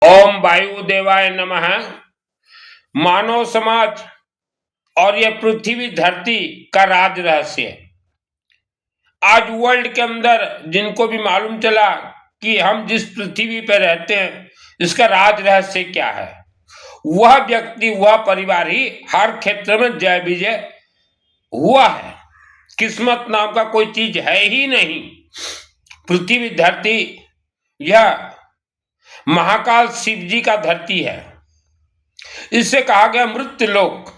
ओम वायुदेवाय नमः। मानव समाज और यह पृथ्वी धरती का राज रहस्य। आज वर्ल्ड के अंदर जिनको भी मालूम चला कि हम जिस पृथ्वी पर रहते हैं इसका राज रहस्य क्या है, वह व्यक्ति वह परिवार ही हर क्षेत्र में जय विजय हुआ है। किस्मत नाम का कोई चीज है ही नहीं। पृथ्वी धरती यह महाकाल शिव जी का धरती है। इससे कहा गया मृत्युलोक।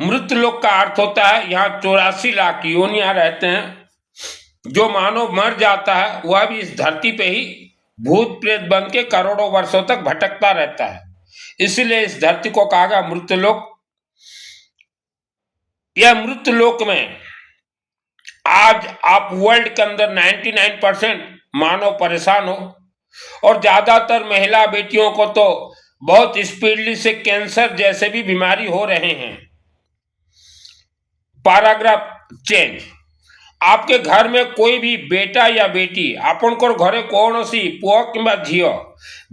मृत्युलोक का अर्थ होता है यहाँ 84 लाख योनियां रहते हैं। जो मानव मर जाता है वह भी इस धरती पे ही भूत प्रेत बन के करोड़ों वर्षों तक भटकता रहता है। इसलिए इस धरती को कहा गया मृत्युलोक। यह मृत्युलोक में आज आप वर्ल्ड के अंदर 99% मानव परेशान हो और ज्यादातर महिला बेटियों को तो बहुत स्पीडली से कैंसर जैसे भी बीमारी हो रहे हैं। Paragraph change. आपके घर में कोई भी बेटा या बेटी आपनकर घरे कौन सी पुआ किंबा झियो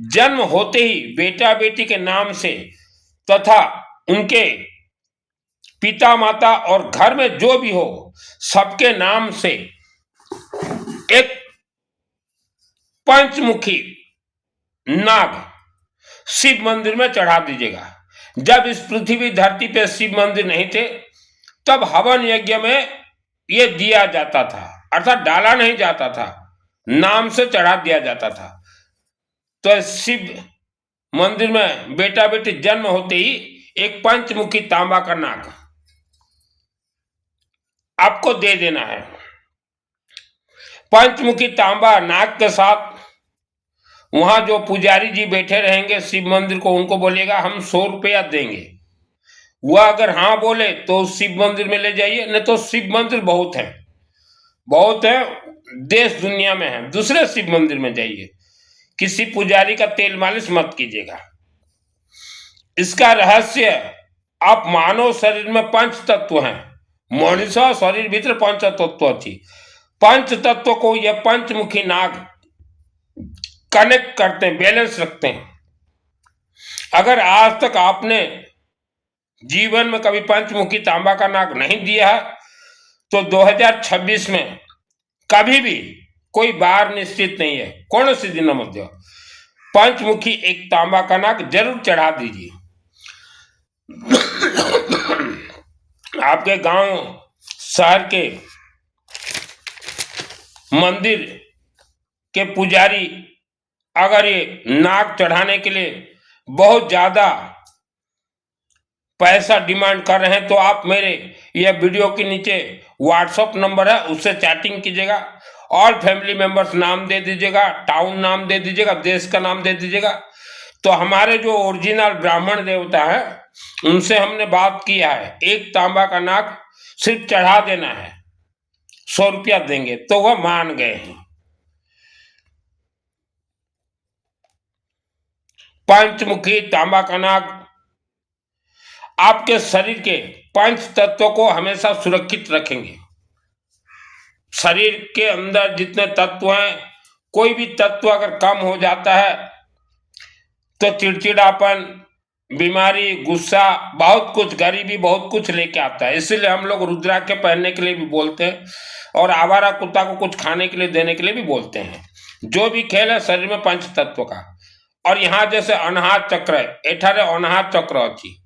जन्म होते ही बेटा बेटी के नाम से तथा उनके पिता माता और घर में जो भी हो सबके नाम से एक पंचमुखी नाग शिव मंदिर में चढ़ा दीजिएगा। जब इस पृथ्वी धरती पे शिव मंदिर नहीं थे तब हवन यज्ञ में ये दिया जाता था, अर्थात डाला नहीं जाता था, नाम से चढ़ा दिया जाता था। तो शिव मंदिर में बेटा बेटी जन्म होते ही एक पंचमुखी तांबा का नाग आपको दे देना है। पंचमुखी तांबा नाग के साथ वहां जो पुजारी जी बैठे रहेंगे शिव मंदिर को, उनको बोलिएगा हम 100 रुपया देंगे। वह अगर हाँ बोले तो शिव मंदिर में ले जाइए, नहीं तो शिव मंदिर बहुत है देश दुनिया में है, दूसरे शिव मंदिर में जाइए। किसी पुजारी का तेल मालिश मत कीजिएगा। इसका रहस्य, आप मानव शरीर में 5 तत्व हैं। मनुष्य शरीर भीतर 5 तत्व अच्छी 5 तत्व को यह पंचमुखी नाग कनेक्ट करते हैं, बैलेंस रखते हैं। अगर आज तक आपने जीवन में कभी पंचमुखी तांबा का नाग नहीं दिया है तो 2026 में कभी भी कोई बार निश्चित नहीं है, कौन सी दिन मध्य पंचमुखी एक तांबा का नाग जरूर चढ़ा दीजिए। आपके गांव शहर के मंदिर के पुजारी अगर ये नाग चढ़ाने के लिए बहुत ज्यादा पैसा डिमांड कर रहे हैं तो आप मेरे यह वीडियो के नीचे व्हाट्सएप नंबर है, उससे चैटिंग कीजिएगा। ऑल फैमिली मेंबर्स नाम दे दीजिएगा, टाउन नाम दे दीजिएगा, देश का नाम दे दीजिएगा। तो हमारे जो ओरिजिनल ब्राह्मण देवता है उनसे हमने बात किया है, एक तांबा का नाग सिर्फ चढ़ा देना है, 100 रुपया देंगे, तो वह मान गए हैं। पंचमुखी तांबा का नाग आपके शरीर के 5 तत्वों को हमेशा सुरक्षित रखेंगे। शरीर के अंदर जितने तत्व हैं, कोई भी तत्व अगर कम हो जाता है तो चिड़चिड़ापन, बीमारी, गुस्सा, बहुत कुछ, गरीबी बहुत कुछ लेके आता है। इसलिए हम लोग रुद्राक्ष पहनने के लिए भी बोलते हैं और आवारा कुत्ता को कुछ खाने के लिए देने के लिए भी बोलते हैं। जो भी खेल है शरीर में 5 तत्व का। और यहाँ जैसे अनाहत चक्र है, एठारे अनाहत चक्र अच्छी,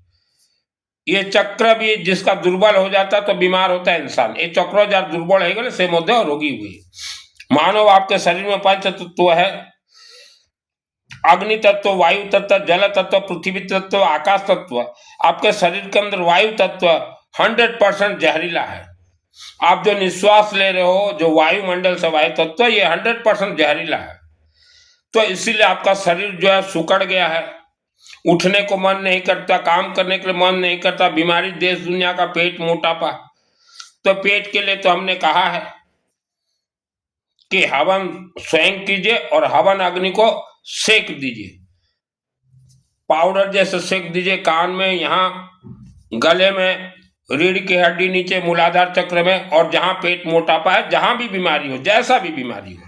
ये चक्र भी जिसका दुर्बल हो जाता है तो बीमार होता है इंसान। ये चक्र जब दुर्बल है से मध्य रोगी हुई। मानव आपके शरीर में 5 तत्व है, अग्नि तत्व, वायु तत्व, जल तत्व, पृथ्वी तत्व, आकाश तत्व। आपके शरीर के अंदर वायु तत्व 100% जहरीला है। आप जो निश्वास ले रहे हो, जो वायुमंडल से वायु तत्व, ये 100% जहरीला है। तो इसीलिए आपका शरीर जो है सुकड़ गया है, उठने को मन नहीं करता, काम करने के लिए मन नहीं करता, बीमारी देश दुनिया का, पेट मोटापा। तो पेट के लिए तो हमने कहा है कि हवन स्वयं कीजिए और हवन अग्नि को सेक दीजिए, पाउडर जैसे सेक दीजिए। कान में, यहाँ गले में, रीढ़ की हड्डी नीचे मूलाधार चक्र में, और जहां पेट मोटापा है, जहां भी बीमारी हो, जैसा भी बीमारी हो,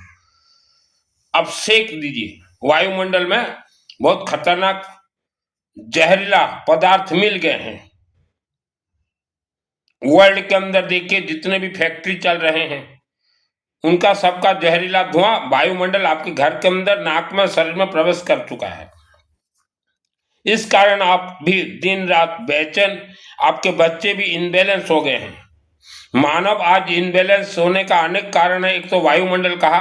अब सेक दीजिए। वायुमंडल में बहुत खतरनाक जहरीला पदार्थ मिल गए हैं। वर्ल्ड के अंदर देखिए जितने भी फैक्ट्री चल रहे हैं उनका सबका जहरीला धुआं वायुमंडल आपके घर के अंदर, नाक में, शरीर में प्रवेश कर चुका है। इस कारण आप भी दिन रात बेचैन, आपके बच्चे भी इनबैलेंस हो गए हैं। मानव आज इनबैलेंस होने का अनेक कारण है। एक तो वायुमंडल कहा,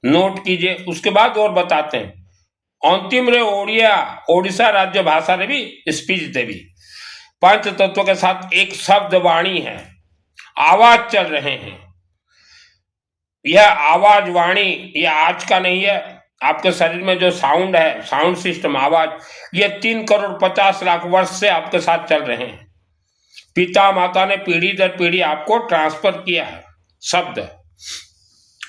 नोट कीजिए। उसके बाद और बताते हैं। अंतिम रे ओडिशा राज्य भाषा रे भी स्पीच देवी पंच तत्व के साथ एक शब्द वाणी है, आवाज चल रहे हैं। यह आवाज वाणी यह आज का नहीं है। आपके शरीर में जो साउंड है, साउंड सिस्टम, आवाज, ये 3,50,00,000 वर्ष से आपके साथ चल रहे हैं। पिता माता ने पीढ़ी दर पीढ़ी आपको ट्रांसफर किया है शब्द।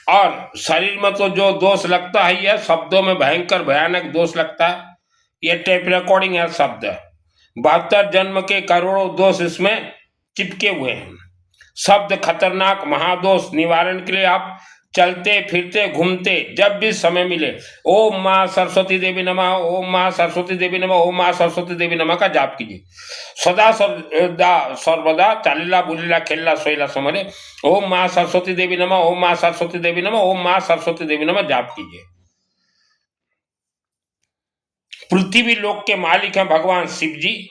और शरीर में तो जो दोष लगता है, यह शब्दों में भयंकर भयानक दोष लगता है। यह टेप रिकॉर्डिंग है शब्द। 72 जन्म के करोड़ों दोष इसमें चिपके हुए हैं। शब्द खतरनाक महादोष निवारण के लिए आप चलते फिरते घूमते जब भी समय मिले ओम माँ सरस्वती देवी नमः, ओम माँ सरस्वती देवी नमः, ओम माँ सरस्वती देवी नमः का जाप कीजिए। सदा सर्वदा चालीला बुलीला खेलला सोईला समरे ओम माँ सरस्वती देवी नमः, ओम माँ सरस्वती देवी नमः, ओम माँ सरस्वती देवी नमः जाप कीजिए। पृथ्वी लोक के मालिक हैं भगवान शिव जी।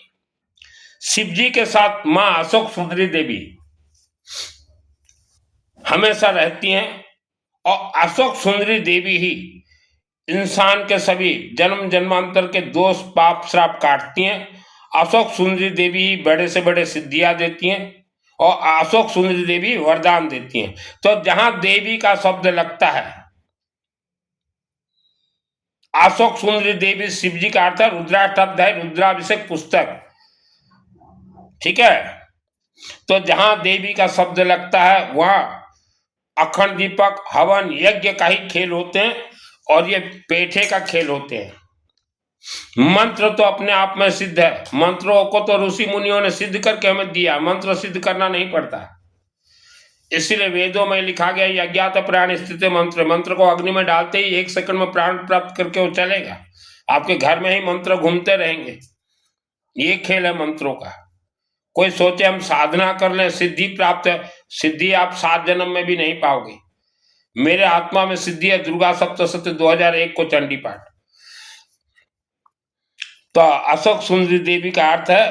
शिव जी के साथ माँ अशोक सुंदरी देवी हमेशा रहती हैं। और अशोक सुंदरी देवी ही इंसान के सभी जन्म जन्मांतर के दोष पाप श्राप काटती हैं। अशोक सुंदरी देवी ही बड़े से बड़े सिद्धियां देती हैं और अशोक सुंदरी देवी वरदान देती हैं। तो जहां देवी का शब्द लगता है, अशोक सुंदरी देवी शिव जी का अर्थ है रुद्राष्टक, रुद्राभिषेक पुस्तक, ठीक है। तो जहां देवी का शब्द लगता है वहां अखंड दीपक, हवन, यज्ञ का ही खेल होते हैं और ये पेठे का खेल होते हैं। मंत्र तो अपने आप में सिद्ध है। मंत्रों को तो ऋषि मुनियों ने सिद्ध करके हमें दिया, मंत्र सिद्ध करना नहीं पड़ता। इसीलिए वेदों में लिखा गया अज्ञात प्राण स्थित मंत्र। मंत्र को अग्नि में डालते ही 1 सेकंड में प्राण प्राप्त करके वो चलेगा। आपके घर में ही मंत्र घूमते रहेंगे। ये खेल है मंत्रों का। कोई सोचे हम साधना कर लें सिद्धि प्राप्त है, सिद्धि आप 7 जन्म में भी नहीं पाओगे। मेरे आत्मा में सिद्धि है दुर्गा सप्तशती 2001 को चंडी पाठ। तो अशोक सुंदरी देवी का अर्थ है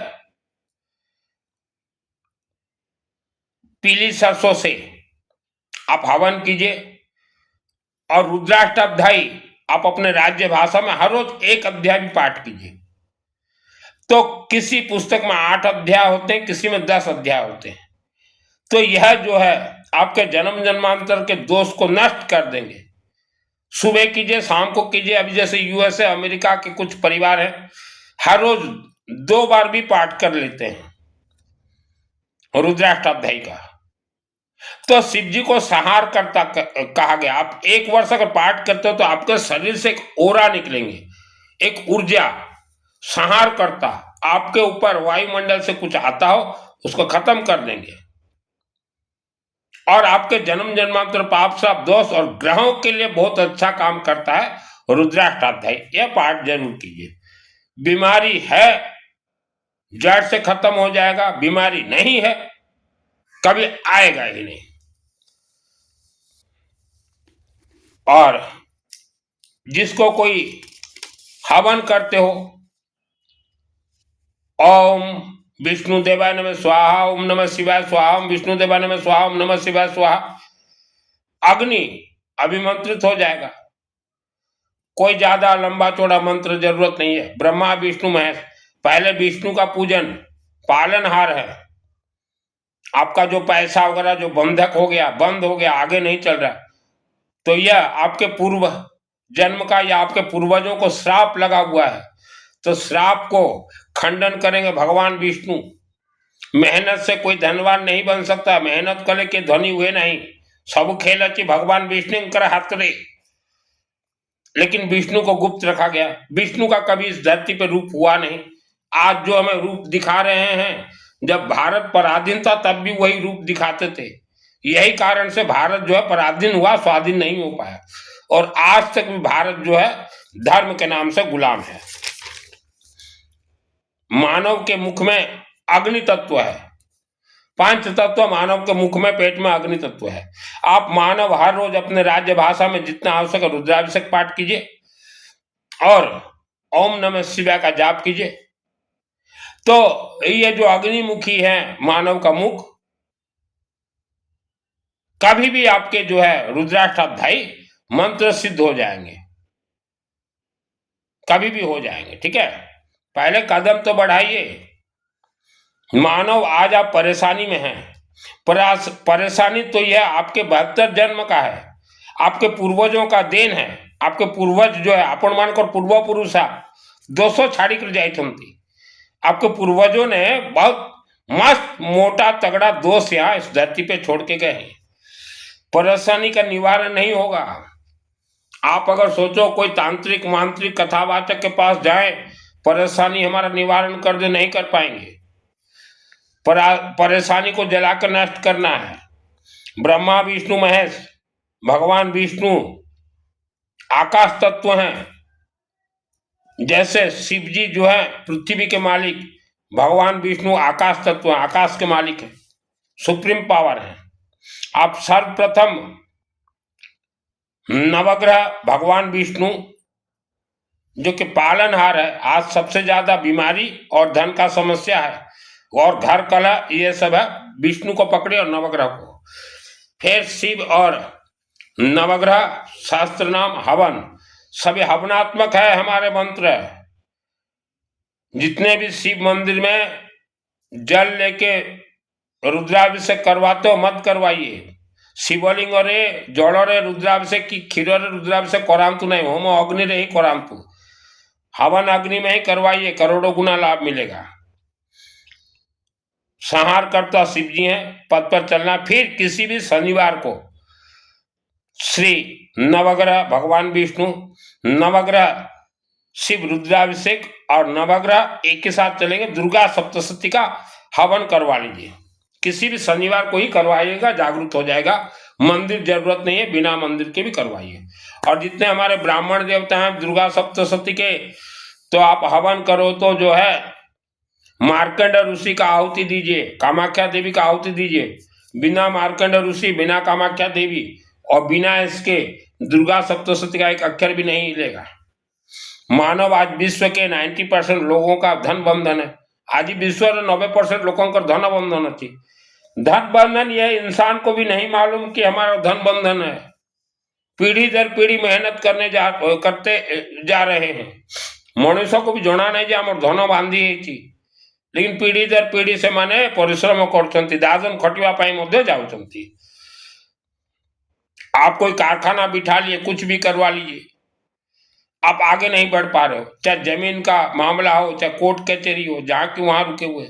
पीली सरसों से आप हवन कीजिए और रुद्राष्टाध्यायी आप अपने राज्य भाषा में हर रोज 1 अध्याय भी पाठ कीजिए। तो किसी पुस्तक में 8 अध्याय होते हैं, किसी में 10 अध्याय होते हैं। तो यह जो है आपके जन्म जन्मांतर के दोष को नष्ट कर देंगे। सुबह कीजिए, शाम को कीजिए। अभी जैसे यूएसए अमेरिका के कुछ परिवार हैं हर रोज 2 बार भी पाठ कर लेते हैं रुद्राष्टाध्यायी का। तो शिव जी को संहार करता कहा गया। आप 1 वर्ष अगर पाठ करते हो तो आपके शरीर से एक ओरा निकलेंगे, एक ऊर्जा संहार करता। आपके ऊपर वायुमंडल से कुछ आता हो उसको खत्म कर देंगे और आपके जन्म जन्मांतर पाप श्राप दोष और ग्रहों के लिए बहुत अच्छा काम करता है रुद्राष्टाध्यायी। यह पाठ जरूर कीजिए। बीमारी है जड़ से खत्म हो जाएगा, बीमारी नहीं है कभी आएगा ही नहीं। और जिसको कोई हवन करते हो ओम विष्णु देवाय नमः स्वाहा, ओम नमः शिवाय स्वाहा, ओम विष्णु देवाय नमः स्वाहा, ओम नमः शिवाय स्वाहा, अग्नि अभिमंत्रित हो जाएगा। कोई ज्यादा लंबा चौड़ा मंत्र जरूरत नहीं है। ब्रह्मा विष्णु महेश, पहले विष्णु का पूजन पालनहार है। आपका जो पैसा वगैरह जो बंधक हो गया, बंद हो गया, आगे नहीं चल रहा, तो यह आपके पूर्व जन्म का या आपके पूर्वजों को श्राप लगा हुआ है। तो श्राप को खंडन करेंगे भगवान विष्णु। मेहनत से कोई धनवान नहीं बन सकता, मेहनत करे के धनी हुए नहीं। सब खेल अच्छी भगवान विष्णु कर हाथ रे, लेकिन विष्णु को गुप्त रखा गया। विष्णु का कभी इस धरती पर रूप हुआ नहीं। आज जो हमें रूप दिखा रहे हैं, जब भारत पराधीन था तब भी वही रूप दिखाते थे। यही कारण से भारत जो है पराधीन हुआ, स्वाधीन नहीं हो पाया। और आज तक भी भारत जो है धर्म के नाम से गुलाम है। मानव के मुख में अग्नि तत्व है, 5 तत्व मानव के मुख में, पेट में अग्नि तत्व है। आप मानव हर रोज अपने राज्य भाषा में जितना आवश्यक है रुद्राभिषेक पाठ कीजिए और ओम नमः शिवाय का जाप कीजिए, तो ये जो अग्निमुखी है मानव का मुख, कभी भी आपके जो है रुद्राष्टाध्यायी मंत्र सिद्ध हो जाएंगे, कभी भी हो जाएंगे। ठीक है, पहले कदम तो बढ़ाइए। मानव आज आप परेशानी में हैं, परेशानी तो यह आपके 72 जन्म का है, आपके पूर्वजों का देन है। आपके पूर्वज जो है आपण मानकर पूर्व पुरुष 200 छाड़ी कर जाए थी। आपके पूर्वजों ने बहुत मस्त मोटा तगड़ा दोष यहाँ इस धरती पे छोड़ के गए हैं। परेशानी का निवारण नहीं होगा। आप अगर सोचो कोई तांत्रिक मांत्रिक कथावाचक के पास जाए परेशानी हमारा निवारण कर दे, नहीं कर पाएंगे। परेशानी को जलाकर नष्ट करना है। ब्रह्मा विष्णु महेश, भगवान विष्णु आकाश तत्व हैं, जैसे शिव जी जो है पृथ्वी के मालिक, भगवान विष्णु आकाश तत्व, आकाश के मालिक है, सुप्रीम पावर है। आप सर्वप्रथम नवग्रह भगवान विष्णु जो कि पालनहार है, आज सबसे ज्यादा बीमारी और धन का समस्या है और घर कलह ये सब है, विष्णु को पकड़े और नवग्रह को। फिर शिव और नवग्रह, शास्त्र नाम हवन, सभी हवनात्मक है हमारे मंत्र। जितने भी शिव मंदिर में जल लेके रुद्राभिषेक करवाते हो मत करवाइए। शिवलिंग रे जल रे रुद्राभिषेक की क्षीर रे रुद्राभिषेक करांतु नहीं, होम अग्नि रे ही करांतु, हवन अग्नि में ही करवाइए, करोड़ों गुना लाभ मिलेगा। संहार करता शिव जी हैं, पद पर चलना। फिर किसी भी शनिवार को श्री नवग्रह भगवान विष्णु, नवग्रह शिव रुद्राभिषेक और नवग्रह एक के साथ चलेंगे, दुर्गा सप्तशती का हवन करवा लीजिए। किसी भी शनिवार को ही करवाइएगा, जागरूक हो जाएगा। मंदिर जरूरत नहीं है, बिना मंदिर के भी करवाइए। और जितने हमारे ब्राह्मण देवता हैं दुर्गा सप्तशती के, तो आप हवन करो तो जो है मार्कंड ऋषि का आहुति दीजिए, कामाख्या देवी का आहुति दीजिए। बिना मार्कंड ऋषि, बिना कामाख्या देवी और बिना इसके दुर्गा सप्तशती का एक अक्षर भी नहीं हिलेगा। मानव आज विश्व के 90% लोगों का धन बंधन है। आज विश्व में 90% लोगों का धन बंधन है। धन बंधन यह इंसान को भी नहीं मालूम कि हमारा धन बंधन है। पीढ़ी दर पीढ़ी मेहनत करते जा रहे हैं। मनुष्य को भी जना नहीं जे आम धन बांधी है, लेकिन पीढ़ी दर पीढ़ी से माने परिश्रम कर दादन खटिया जाऊँच। आप कोई कारखाना बिठा लिए, कुछ भी करवा लीजिए, आप आगे नहीं बढ़ पा रहे हो। चाहे जमीन का मामला हो, चाहे कोर्ट कचहरी हो, जहां की वहां रुके हुए,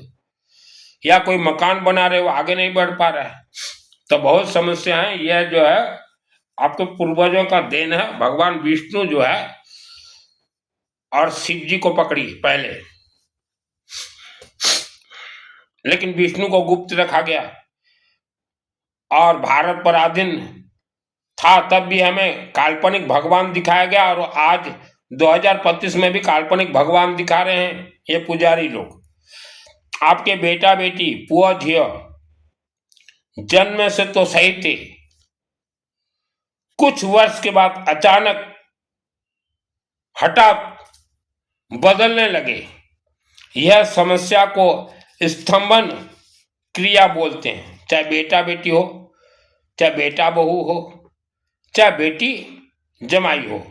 या कोई मकान बना रहे हो, आगे नहीं बढ़ पा रहा है, तो बहुत समस्या है। यह जो है आपके पूर्वजों का देन है। भगवान विष्णु जो है और शिव जी को पकड़िए पहले, लेकिन विष्णु को गुप्त रखा गया और भारत पराधीन था तब भी हमें काल्पनिक भगवान दिखाया गया, और आज 2025 में भी काल्पनिक भगवान दिखा रहे हैं ये पुजारी लोग। आपके बेटा बेटी पुआ झिया जन्म से तो सही थे, कुछ वर्ष के बाद अचानक हठात बदलने लगे। यह समस्या को स्तंभन क्रिया बोलते हैं। चाहे बेटा बेटी हो, चाहे बेटा बहू हो, चाहे बेटी जमाई हो,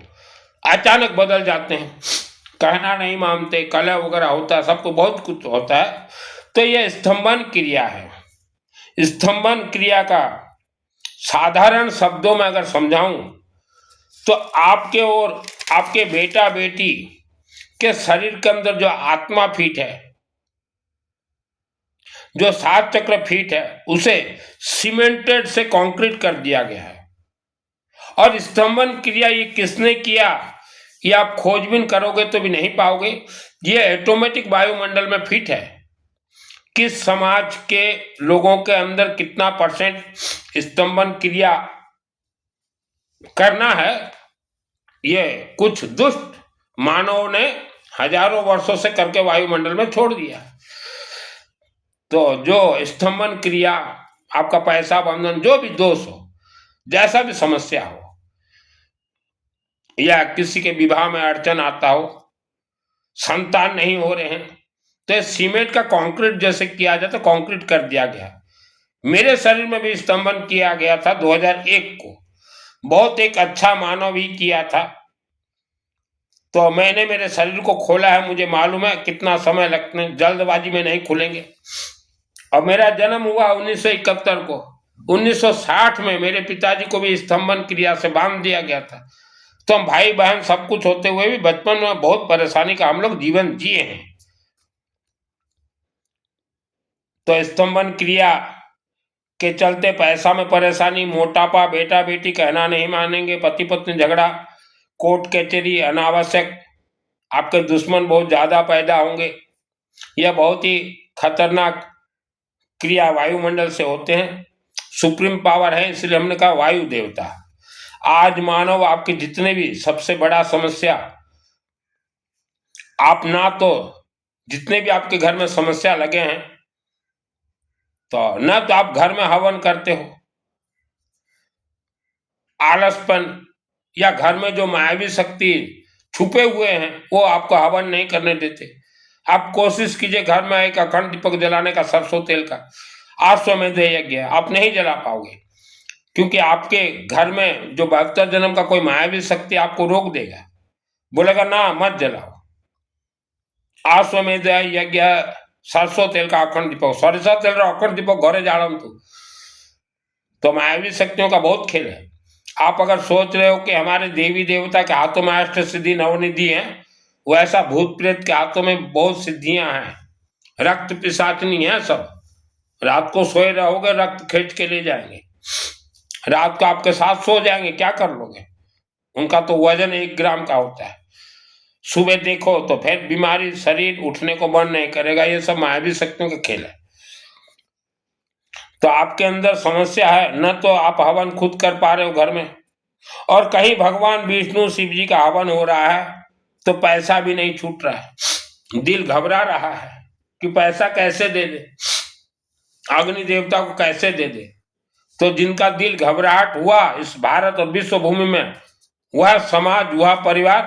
अचानक बदल जाते हैं, कहना नहीं मानते, कलह वगैरह होता है, सबको बहुत कुछ होता है। तो यह स्तंभन क्रिया है। स्तंभन क्रिया का साधारण शब्दों में अगर समझाऊं तो आपके और आपके बेटा बेटी के शरीर के अंदर जो आत्मा फीट है, जो 7 चक्र फीट है, उसे सीमेंटेड से कंक्रीट कर दिया गया है। और स्तंभन क्रिया ये किसने किया, ये आप खोजबीन करोगे तो भी नहीं पाओगे। ये ऑटोमेटिक वायुमंडल में फिट है। किस समाज के लोगों के अंदर कितना % स्तंभन क्रिया करना है, ये कुछ दुष्ट मानव ने हजारों वर्षों से करके वायुमंडल में छोड़ दिया। तो जो स्तंभन क्रिया, आपका पैसा बंधन, जो भी दोष हो, जैसा भी समस्या हो, या किसी के विवाह में अड़चन आता हो, संतान नहीं हो रहे हैं, तो सीमेंट का कंक्रीट जैसे किया जाता, कंक्रीट कर दिया गया। मेरे शरीर में भी स्तंभन किया गया था 2001 को, बहुत एक अच्छा मानव ही किया था। तो मैंने मेरे शरीर को खोला है, मुझे मालूम है कितना समय लगने, जल्दबाजी में नहीं खुलेंगे। और मेरा जन्म हुआ 1971 को। 1960 में मेरे पिताजी को भी स्तंभन क्रिया से बांध दिया गया था। तो हम भाई बहन सब कुछ होते हुए भी बचपन में बहुत परेशानी का हम लोग जीवन जिए हैं। तो स्तंभन क्रिया के चलते पैसा में परेशानी, मोटापा, बेटा बेटी कहना नहीं मानेंगे, पति पत्नी झगड़ा, कोर्ट कचहरी, अनावश्यक आपके दुश्मन बहुत ज्यादा पैदा होंगे। यह बहुत ही खतरनाक क्रिया वायुमंडल से होते हैं। सुप्रीम पावर है, इसलिए हमने कहा वायु देवता। आज मानव आपके जितने भी सबसे बड़ा समस्या, आप ना तो जितने भी आपके घर में समस्या लगे हैं, तो न तो आप घर में हवन करते हो, आलसपन, या घर में जो मायावी शक्ति छुपे हुए हैं वो आपको हवन नहीं करने देते। आप कोशिश कीजिए घर में एक अखंड दीपक जलाने का, सरसों तेल का, 800 यज्ञ आप नहीं जला पाओगे, क्योंकि आपके घर में जो 72 जन्म का कोई मायावी शक्ति आपको रोक देगा, बोलेगा ना मत जलाओ। 800 यज्ञ, सरसों तेल का अखंड दीपक, सरसों तेल का अखंड दीपक घरे जाड़म तो मायावी शक्तियों का बहुत खेल है। आप अगर सोच रहे हो कि हमारे देवी देवता के हाथों में अष्ट सिद्धि नवनिधि है, वैसा भूत प्रेत के हाथों में बहुत सिद्धियां हैं, रक्त पिशाचनी है सब। रात को सोए रहोगे, रक्त खींच के ले जाएंगे, रात को आपके साथ सो जाएंगे, क्या कर लोगे? उनका तो वजन 1 ग्राम का होता है। सुबह देखो तो फिर बीमारी, शरीर उठने को मन नहीं करेगा। ये सब मायावी शक्तियों का खेल है। तो आपके अंदर समस्या है, न तो आप हवन खुद कर पा रहे हो घर में, और कहीं भगवान विष्णु शिव जी का हवन हो रहा है तो पैसा भी नहीं छूट रहा है। दिल घबरा रहा है कि पैसा कैसे दे दे, अग्नि देवता को कैसे दे दे। तो जिनका दिल घबराहट हुआ इस भारत और विश्व भूमि में, वह समाज, वह परिवार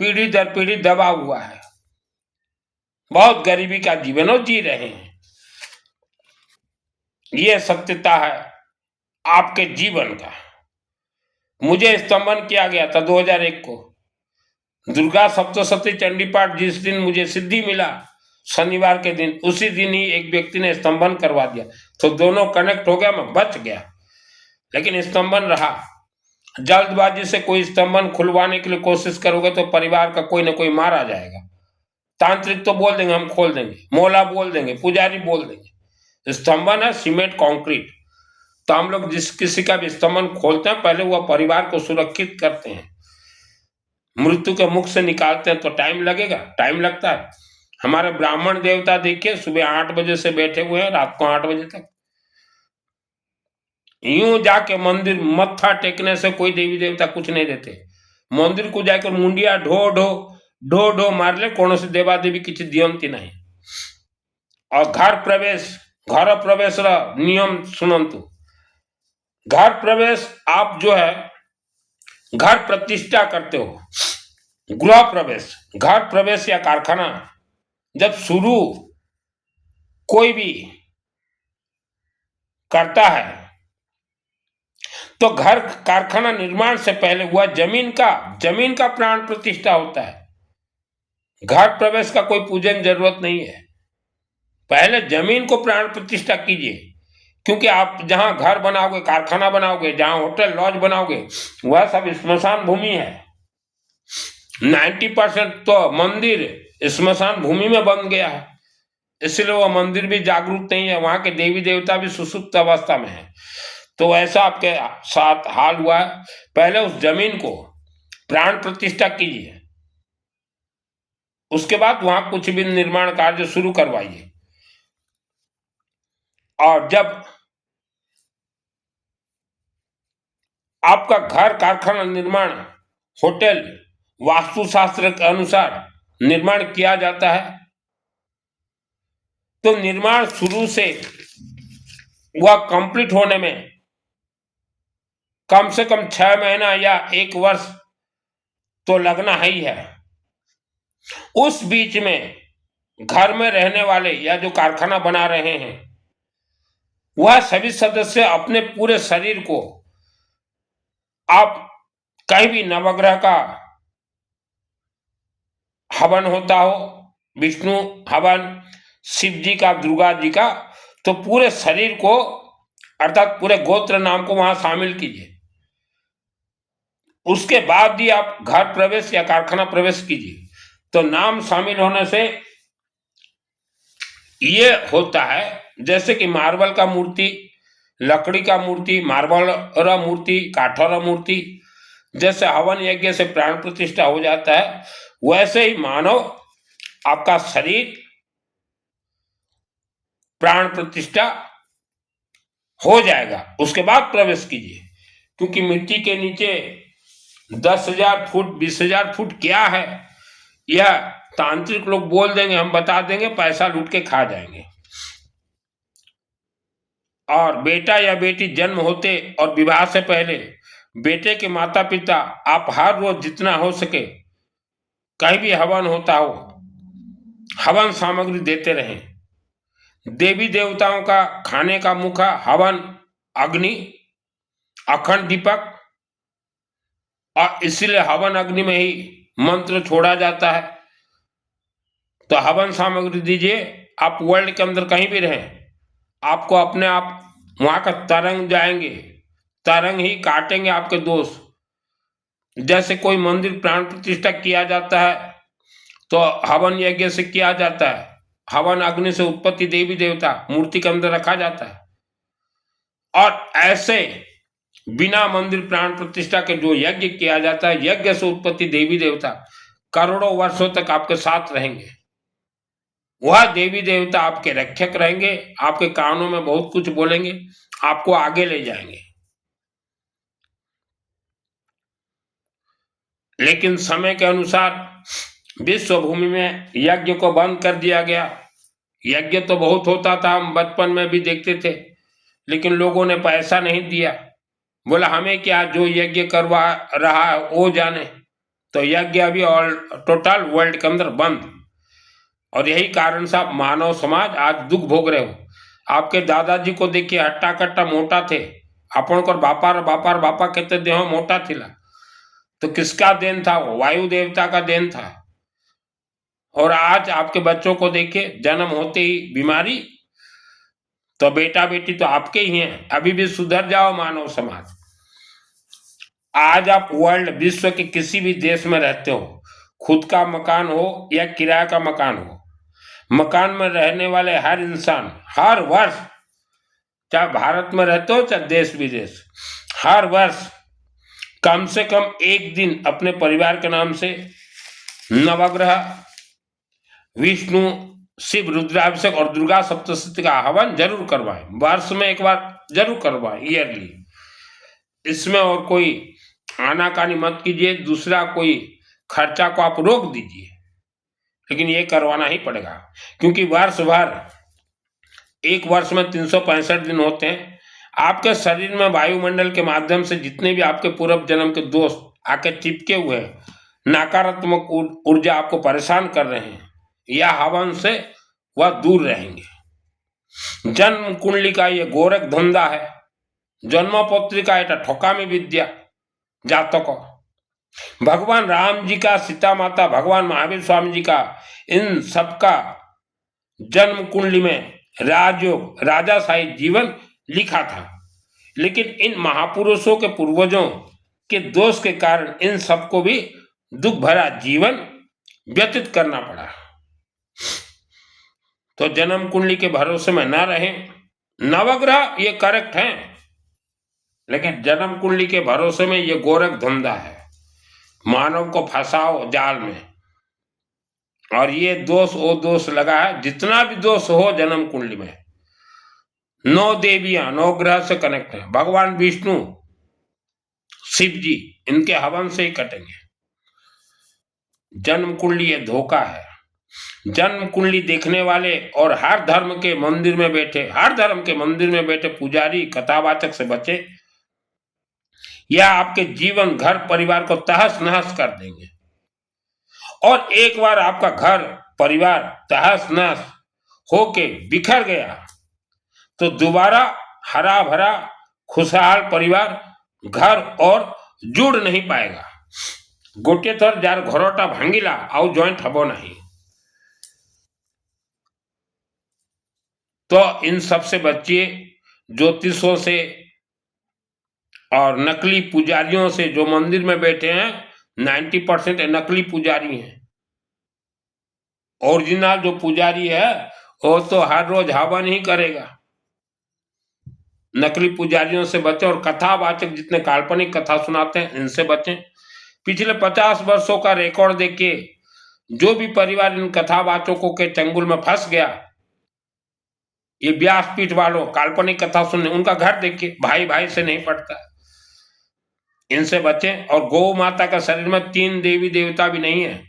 पीढ़ी दर पीढ़ी दबा हुआ है, बहुत गरीबी का जीवन जी रहे हैं। ये सत्यता है आपके जीवन का। मुझे स्तंभन किया गया था 2001 को। दुर्गा सप्तशती चंडी पाठ जिस दिन मुझे सिद्धि मिला, शनिवार के दिन, उसी दिन ही एक व्यक्ति ने स्तंभन करवा दिया। तो दोनों कनेक्ट हो गया, मैं बच गया। लेकिन स्तंभन रहा। जल्दबाजी से कोई स्तंभन खुलवाने के लिए कोशिश करोगे तो परिवार का कोई ना कोई मारा जाएगा। तांत्रिक तो बोल देंगे हम खोल देंगे, मौला बोल देंगे, पुजारी बोल देंगे। स्तंभन है सीमेंट कंक्रीट। तो हम लोग जिस किसी का भी स्तंभन खोलते हैं, पहले वह परिवार को सुरक्षित करते हैं, मृत्यु के मुख से निकालते हैं। तो टाइम लगेगा, टाइम लगता है। हमारे ब्राह्मण देवता देखिए, सुबह 8 बजे से बैठे हुए हैं, रात को 8 बजे तक। यूं जाके मंदिर मत्था टेकने से कोई देवी देवता कुछ नहीं देते। मंदिर को जाकर मुंडिया ढो ढो ढो ढो मार ले, कौन से देवा देवी किसी दियंती नहीं। और घर प्रवेश नियम सुनंतु। घर प्रवेश आप जो है घर प्रतिष्ठा करते हो, गृह प्रवेश, घर प्रवेश या कारखाना जब शुरू कोई भी करता है, तो घर कारखाना निर्माण से पहले हुआ जमीन का प्राण प्रतिष्ठा होता है। घर प्रवेश का कोई पूजन जरूरत नहीं है, पहले जमीन को प्राण प्रतिष्ठा कीजिए। क्योंकि आप जहां घर बनाओगे, कारखाना बनाओगे, जहां होटल लॉज बनाओगे, वह सब स्मशान भूमि है। 90% तो मंदिर स्मशान भूमि में बन गया है, इसलिए वह मंदिर भी जागरूक नहीं है, वहां के देवी देवता भी सुसुप्त अवस्था में है। तो ऐसा आपके साथ हाल हुआ है। पहले उस जमीन को प्राण प्रतिष्ठा कीजिए, उसके बाद वहां कुछ भी निर्माण कार्य शुरू करवाइए। और जब आपका घर कारखाना निर्माण होटल वास्तुशास्त्र के अनुसार निर्माण किया जाता है, तो निर्माण शुरू से वह कंप्लीट होने में कम से कम 6 महीना या 1 वर्ष तो लगना ही है। उस बीच में घर में रहने वाले या जो कारखाना बना रहे हैं वह सभी सदस्य अपने पूरे शरीर को, आप कहीं भी नवग्रह का हवन होता हो, विष्णु हवन, शिव जी का, दुर्गा जी का, तो पूरे शरीर को अर्थात पूरे गोत्र नाम को वहां शामिल कीजिए। उसके बाद ही आप घर प्रवेश या कारखाना प्रवेश कीजिए। तो नाम शामिल होने से ये होता है जैसे कि मार्बल का मूर्ति, लकड़ी का मूर्ति, मार्बल मूर्ति, काठौरा मूर्ति, जैसे हवन यज्ञ से प्राण प्रतिष्ठा हो जाता है, वैसे ही मानव आपका शरीर प्राण प्रतिष्ठा हो जाएगा। उसके बाद प्रवेश कीजिए, क्योंकि मिट्टी के नीचे 10,000 फुट 20,000 फुट क्या है यह तांत्रिक लोग बोल देंगे, हम बता देंगे, पैसा लूट के खा जाएंगे। और बेटा या बेटी जन्म होते और विवाह से पहले बेटे के माता पिता आप हर रोज जितना हो सके कहीं भी हवन होता हो हवन सामग्री देते रहें। देवी देवताओं का खाने का मुखा हवन, अग्नि, अखंड दीपक, और इसलिए हवन अग्नि में ही मंत्र छोड़ा जाता है। तो हवन सामग्री दीजिए। आप वर्ल्ड के अंदर कहीं भी रहें, आपको अपने आप वहां का तरंग जाएंगे, तरंग ही काटेंगे आपके दोष। जैसे कोई मंदिर प्राण प्रतिष्ठा किया जाता है तो हवन यज्ञ से किया जाता है, हवन अग्नि से उत्पत्ति देवी देवता मूर्ति के अंदर रखा जाता है। और ऐसे बिना मंदिर प्राण प्रतिष्ठा के जो यज्ञ किया जाता है, यज्ञ से उत्पत्ति देवी देवता करोड़ों वर्षों तक आपके साथ रहेंगे। वह देवी देवता आपके रक्षक रहेंगे, आपके कानों में बहुत कुछ बोलेंगे, आपको आगे ले जाएंगे। लेकिन समय के अनुसार विश्व भूमि में यज्ञ को बंद कर दिया गया। यज्ञ तो बहुत होता था, हम बचपन में भी देखते थे, लेकिन लोगों ने पैसा नहीं दिया, बोला हमें क्या, जो यज्ञ करवा रहा है वो जाने। तो यज्ञ अभी ऑल टोटल वर्ल्ड के अंदर बंद। और यही कारण से आप मानव समाज आज दुख भोग रहे हो। आपके दादाजी को देखिए, हट्टा कट्टा मोटा थे, आपण को बापार बापार बापा कहते देह मोटा थिला, तो किसका देन था? वो वायु देवता का देन था। और आज आपके बच्चों को देखिए, जन्म होते ही बीमारी, तो बेटा बेटी तो आपके ही हैं। अभी भी सुधर जाओ मानव समाज। आज आप वर्ल्ड विश्व के किसी भी देश में रहते हो, खुद का मकान हो या किराए का मकान हो, मकान में रहने वाले हर इंसान हर वर्ष, चाहे भारत में रहते हो चाहे देश विदेश, हर वर्ष कम से कम एक दिन अपने परिवार के नाम से नवग्रह, विष्णु, शिव रुद्राभिषेक और दुर्गा सप्तशती का हवन जरूर करवाएं। वर्ष में एक बार जरूर करवाएं, ईयरली। इसमें और कोई आनाकानी मत कीजिए, दूसरा कोई खर्चा को आप रोक दीजिए, लेकिन ये करवाना ही पड़ेगा। क्योंकि वर्ष भर, एक वर्ष में 365 दिन होते हैं। आपके शरीर में वायुमंडल के माध्यम से जितने भी आपके पूर्व जन्म के दोष आके चिपके हुए हैं, नकारात्मक ऊर्जा आपको परेशान कर रहे हैं, या हवन से वह दूर रहेंगे। जन्म कुंडली का ये गोरख धंधा है, जन्मपत्री का एटा ठोकामी विद्या जातक। भगवान राम जी का, सीता माता, भगवान महावीर स्वामी जी का, इन सबका जन्म कुंडली में राजयोग, राजाशाही जीवन लिखा था। लेकिन इन महापुरुषों के पूर्वजों के दोष के कारण इन सबको भी दुख भरा जीवन व्यतीत करना पड़ा। तो जन्म कुंडली के भरोसे में न रहें। नवग्रह ये करेक्ट हैं, लेकिन जन्म कुंडली के भरोसे में ये गोरख धंधा है, मानव को फंसाओ जाल में। और ये दोष वो दोष लगा है, जितना भी दोष हो जन्म कुंडली में, 9 देवियां 9 ग्रह से कनेक्ट है। भगवान विष्णु, शिव जी, इनके हवन से ही कटेंगे। जन्म कुंडली ये धोखा है। जन्म कुंडली देखने वाले और हर धर्म के मंदिर में बैठे पुजारी कथावाचक से बचे, या आपके जीवन घर परिवार को तहस नहस कर देंगे। और एक बार आपका घर परिवार तहस नहस होके बिखर गया तो दोबारा हरा भरा खुशहाल परिवार घर और जुड़ नहीं पाएगा। गोटे थर जार घरटा भांगिला आउ जॉइंट हबो नहीं। तो इन सब से बचिए, ज्योतिषों से और नकली पुजारियों से। जो मंदिर में बैठे हैं 90% नकली पुजारी हैं। ओरिजिनल जो पुजारी है वो तो हर रोज हवन ही करेगा। नकली पुजारियों से बचें और कथावाचक जितने काल्पनिक कथा सुनाते हैं इनसे बचें। पिछले 50 वर्षों का रिकॉर्ड देखिए, जो भी परिवार इन कथावाचकों के चंगुल में फंस गया, ये व्यासपीठ वालों काल्पनिक कथा सुनने, उनका घर देखिए, भाई भाई से नहीं पड़ता। इनसे बचें। और गौ माता का शरीर में 3 देवी देवता भी नहीं है।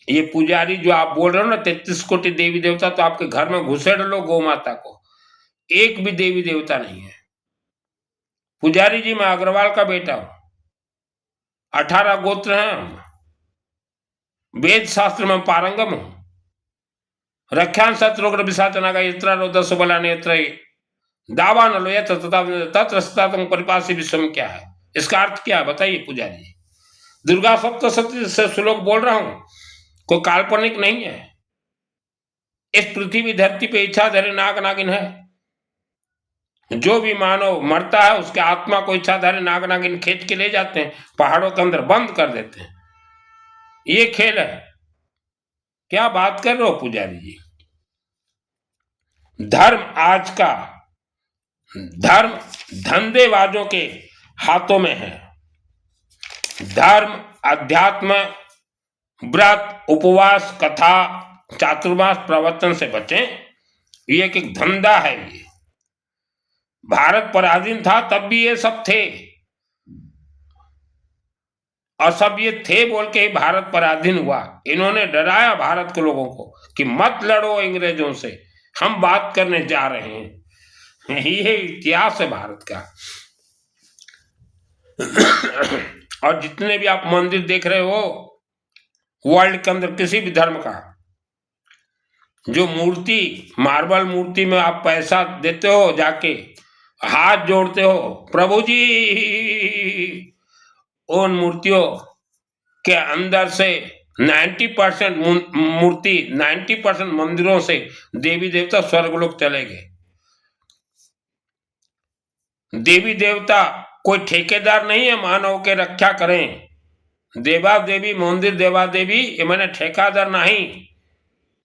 ये पुजारी जो आप बोल रहे हो ना 33 कोटि देवी देवता, तो आपके घर में घुसेड़ लो गौ माता को, एक भी देवी देवता नहीं है। पुजारी जी मैं अग्रवाल का बेटा हूं, 18 गोत्र हैं हम, वेद शास्त्र में पारंगम हूं। रख्यान शत्रुग्र विशाचना का इतना रोदस बला नेत्र दावा न लो ये तत्र परिपासी विश्व में क्या है, इसका अर्थ क्या है बताइए पुजारी। दुर्गा सप्तशती से श्लोक बोल रहा हूं, कोई काल्पनिक नहीं है। इस पृथ्वी धरती पे इच्छाधारी नाग नागिन है। जो भी मानव मरता है उसके आत्मा को इच्छाधारी नाग नागिन खींच के ले जाते हैं, पहाड़ों के अंदर बंद कर देते हैं। ये खेल है। क्या बात कर रहे हो पुजारी जी। धर्म धंधेबाजों के हाथों में है। धर्म अध्यात्म व्रत उपवास कथा चातुर्मास प्रवचन से बचें। ये एक धंधा है। ये भारत पराधीन था तब भी ये सब थे, और सब ये थे बोल के ही भारत पराधीन हुआ। इन्होंने डराया भारत के लोगों को कि मत लड़ो अंग्रेजों से, हम बात करने जा रहे हैं। ये इतिहास है भारत का। और जितने भी आप मंदिर देख रहे हो वर्ल्ड के अंदर किसी भी धर्म का, जो मूर्ति मार्बल मूर्ति में आप पैसा देते हो, जाके हाथ जोड़ते हो प्रभु जी, उन मूर्तियों के अंदर से 90% मूर्ति 90% मंदिरों से देवी देवता स्वर्गलोक चले गए। देवी देवता कोई ठेकेदार नहीं है मानव के रक्षा करें। देवा देवी मंदिर देवा देवी ये मैंने ठेकादार नहीं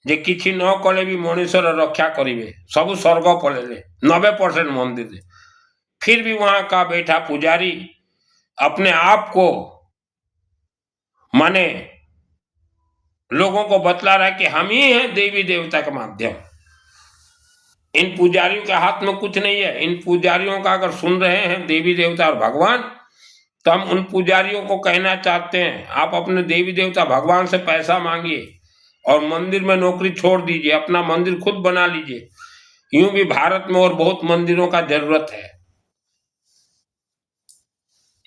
जे किसी न कले भी मनुष्य रक्षा करेंगे, सब स्वर्ग पड़े 90% मंदिर। फिर भी वहां का बैठा पुजारी अपने आप को माने लोगों को बतला रहा है कि हम ही हैं देवी देवता का माध्यम। इन पुजारियों के हाथ में कुछ नहीं है। इन पुजारियों का अगर सुन रहे हैं देवी देवता और भगवान, तो हम उन पुजारियों को कहना चाहते हैं आप अपने देवी देवता भगवान से पैसा मांगिए और मंदिर में नौकरी छोड़ दीजिए, अपना मंदिर खुद बना लीजिए। यूं भी भारत में और बहुत मंदिरों का जरूरत है,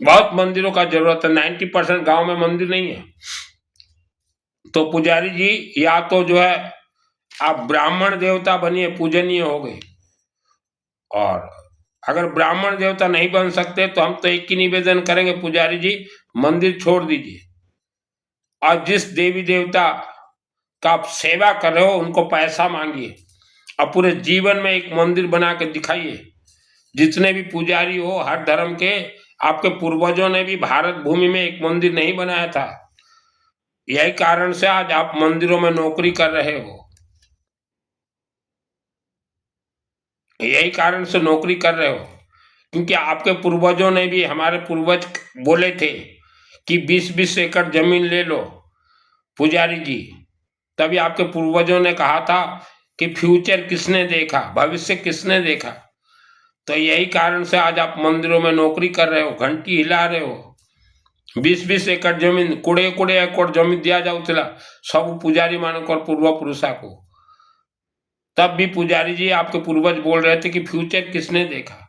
बहुत मंदिरों का जरूरत है। 90% गांव में मंदिर नहीं है। तो पुजारी जी या तो जो है आप ब्राह्मण देवता बनिए, पूजनीय हो गए, और अगर ब्राह्मण देवता नहीं बन सकते तो हम तो एक ही निवेदन करेंगे पुजारी जी मंदिर छोड़ दीजिए, और जिस देवी देवता का आप सेवा कर रहे हो उनको पैसा मांगिए और पूरे जीवन में एक मंदिर बना के दिखाइए। जितने भी पुजारी हो हर धर्म के, आपके पूर्वजों ने भी भारत भूमि में एक मंदिर नहीं बनाया था। यही कारण से आज आप मंदिरों में नौकरी कर रहे हो, यही कारण से नौकरी कर रहे हो, क्योंकि आपके पूर्वजों ने भी, हमारे पूर्वज बोले थे कि 20-20 एकड़ जमीन ले लो पुजारी जी। तभी आपके पूर्वजों ने कहा था कि फ्यूचर किसने देखा, भविष्य किसने देखा। तो यही कारण से आज आप मंदिरों में नौकरी कर रहे हो, घंटी हिला रहे हो, 20-20 एकड़ जमीन, 20 एकड़ जमीन दिया जाऊला सब पुजारी मानकर पूर्व पुरुषा को। तब भी पुजारी जी आपके पूर्वज बोल रहे थे कि फ्यूचर किसने देखा,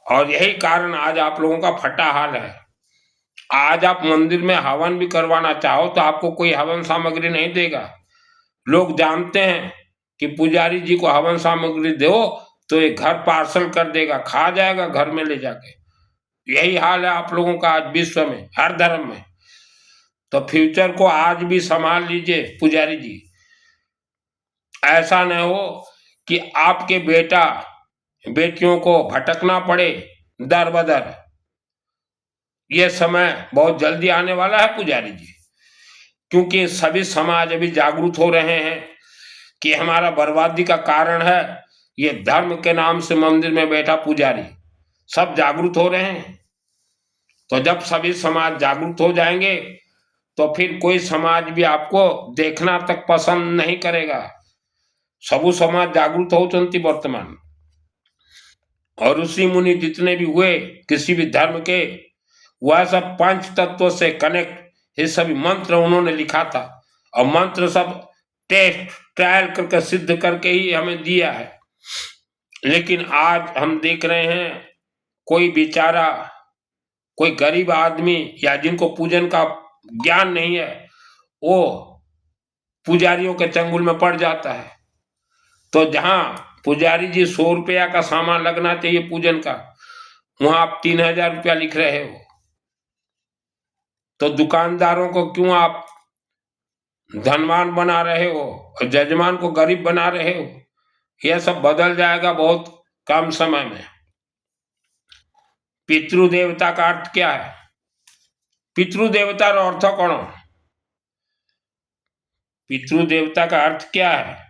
और यही कारण आज आप लोगों का फटा हाल है। आज आप मंदिर में हवन भी करवाना चाहो तो आपको कोई हवन सामग्री नहीं देगा। लोग जानते हैं कि पुजारी जी को हवन सामग्री दो तो ये घर पार्सल कर देगा, खा जाएगा घर में ले जाके। यही हाल है आप लोगों का आज विश्व में, हर धर्म में। तो फ्यूचर को आज भी संभाल लीजिए पुजारी जी। ऐसा न हो कि आपके बेटा बेटियों को भटकना पड़े दर बदर। ये समय बहुत जल्दी आने वाला है पुजारी जी, क्योंकि सभी समाज अभी जागरूक हो रहे हैं कि हमारा बर्बादी का कारण है ये धर्म के नाम से मंदिर में बैठा पुजारी। सब जागरूक हो रहे हैं। तो जब सभी समाज जागरूक हो जाएंगे तो फिर कोई समाज भी आपको देखना तक पसंद नहीं करेगा। सबू समाज जागरूक हो चुनती वर्तमान। और ऋषि मुनि जितने भी हुए किसी भी धर्म के, वह सब पंच तत्वों से कनेक्ट, ये सभी मंत्र उन्होंने लिखा था, और मंत्र सब टेस्ट ट्रायल करके सिद्ध करके ही हमें दिया है। लेकिन आज हम देख रहे हैं कोई बेचारा, कोई गरीब आदमी या जिनको पूजन का ज्ञान नहीं है, वो पुजारियों के चंगुल में पड़ जाता है। तो जहां पुजारी जी 100 रुपया का सामान लगना चाहिए पूजन का, वहां आप 3000 रुपया लिख रहे हो। तो दुकानदारों को क्यों आप धनवान बना रहे हो और जजमान को गरीब बना रहे हो? यह सब बदल जाएगा बहुत कम समय में। पितृदेवता का अर्थ क्या है? पितृदेवता रो अर्थ कौन? पितृदेवता का अर्थ क्या है?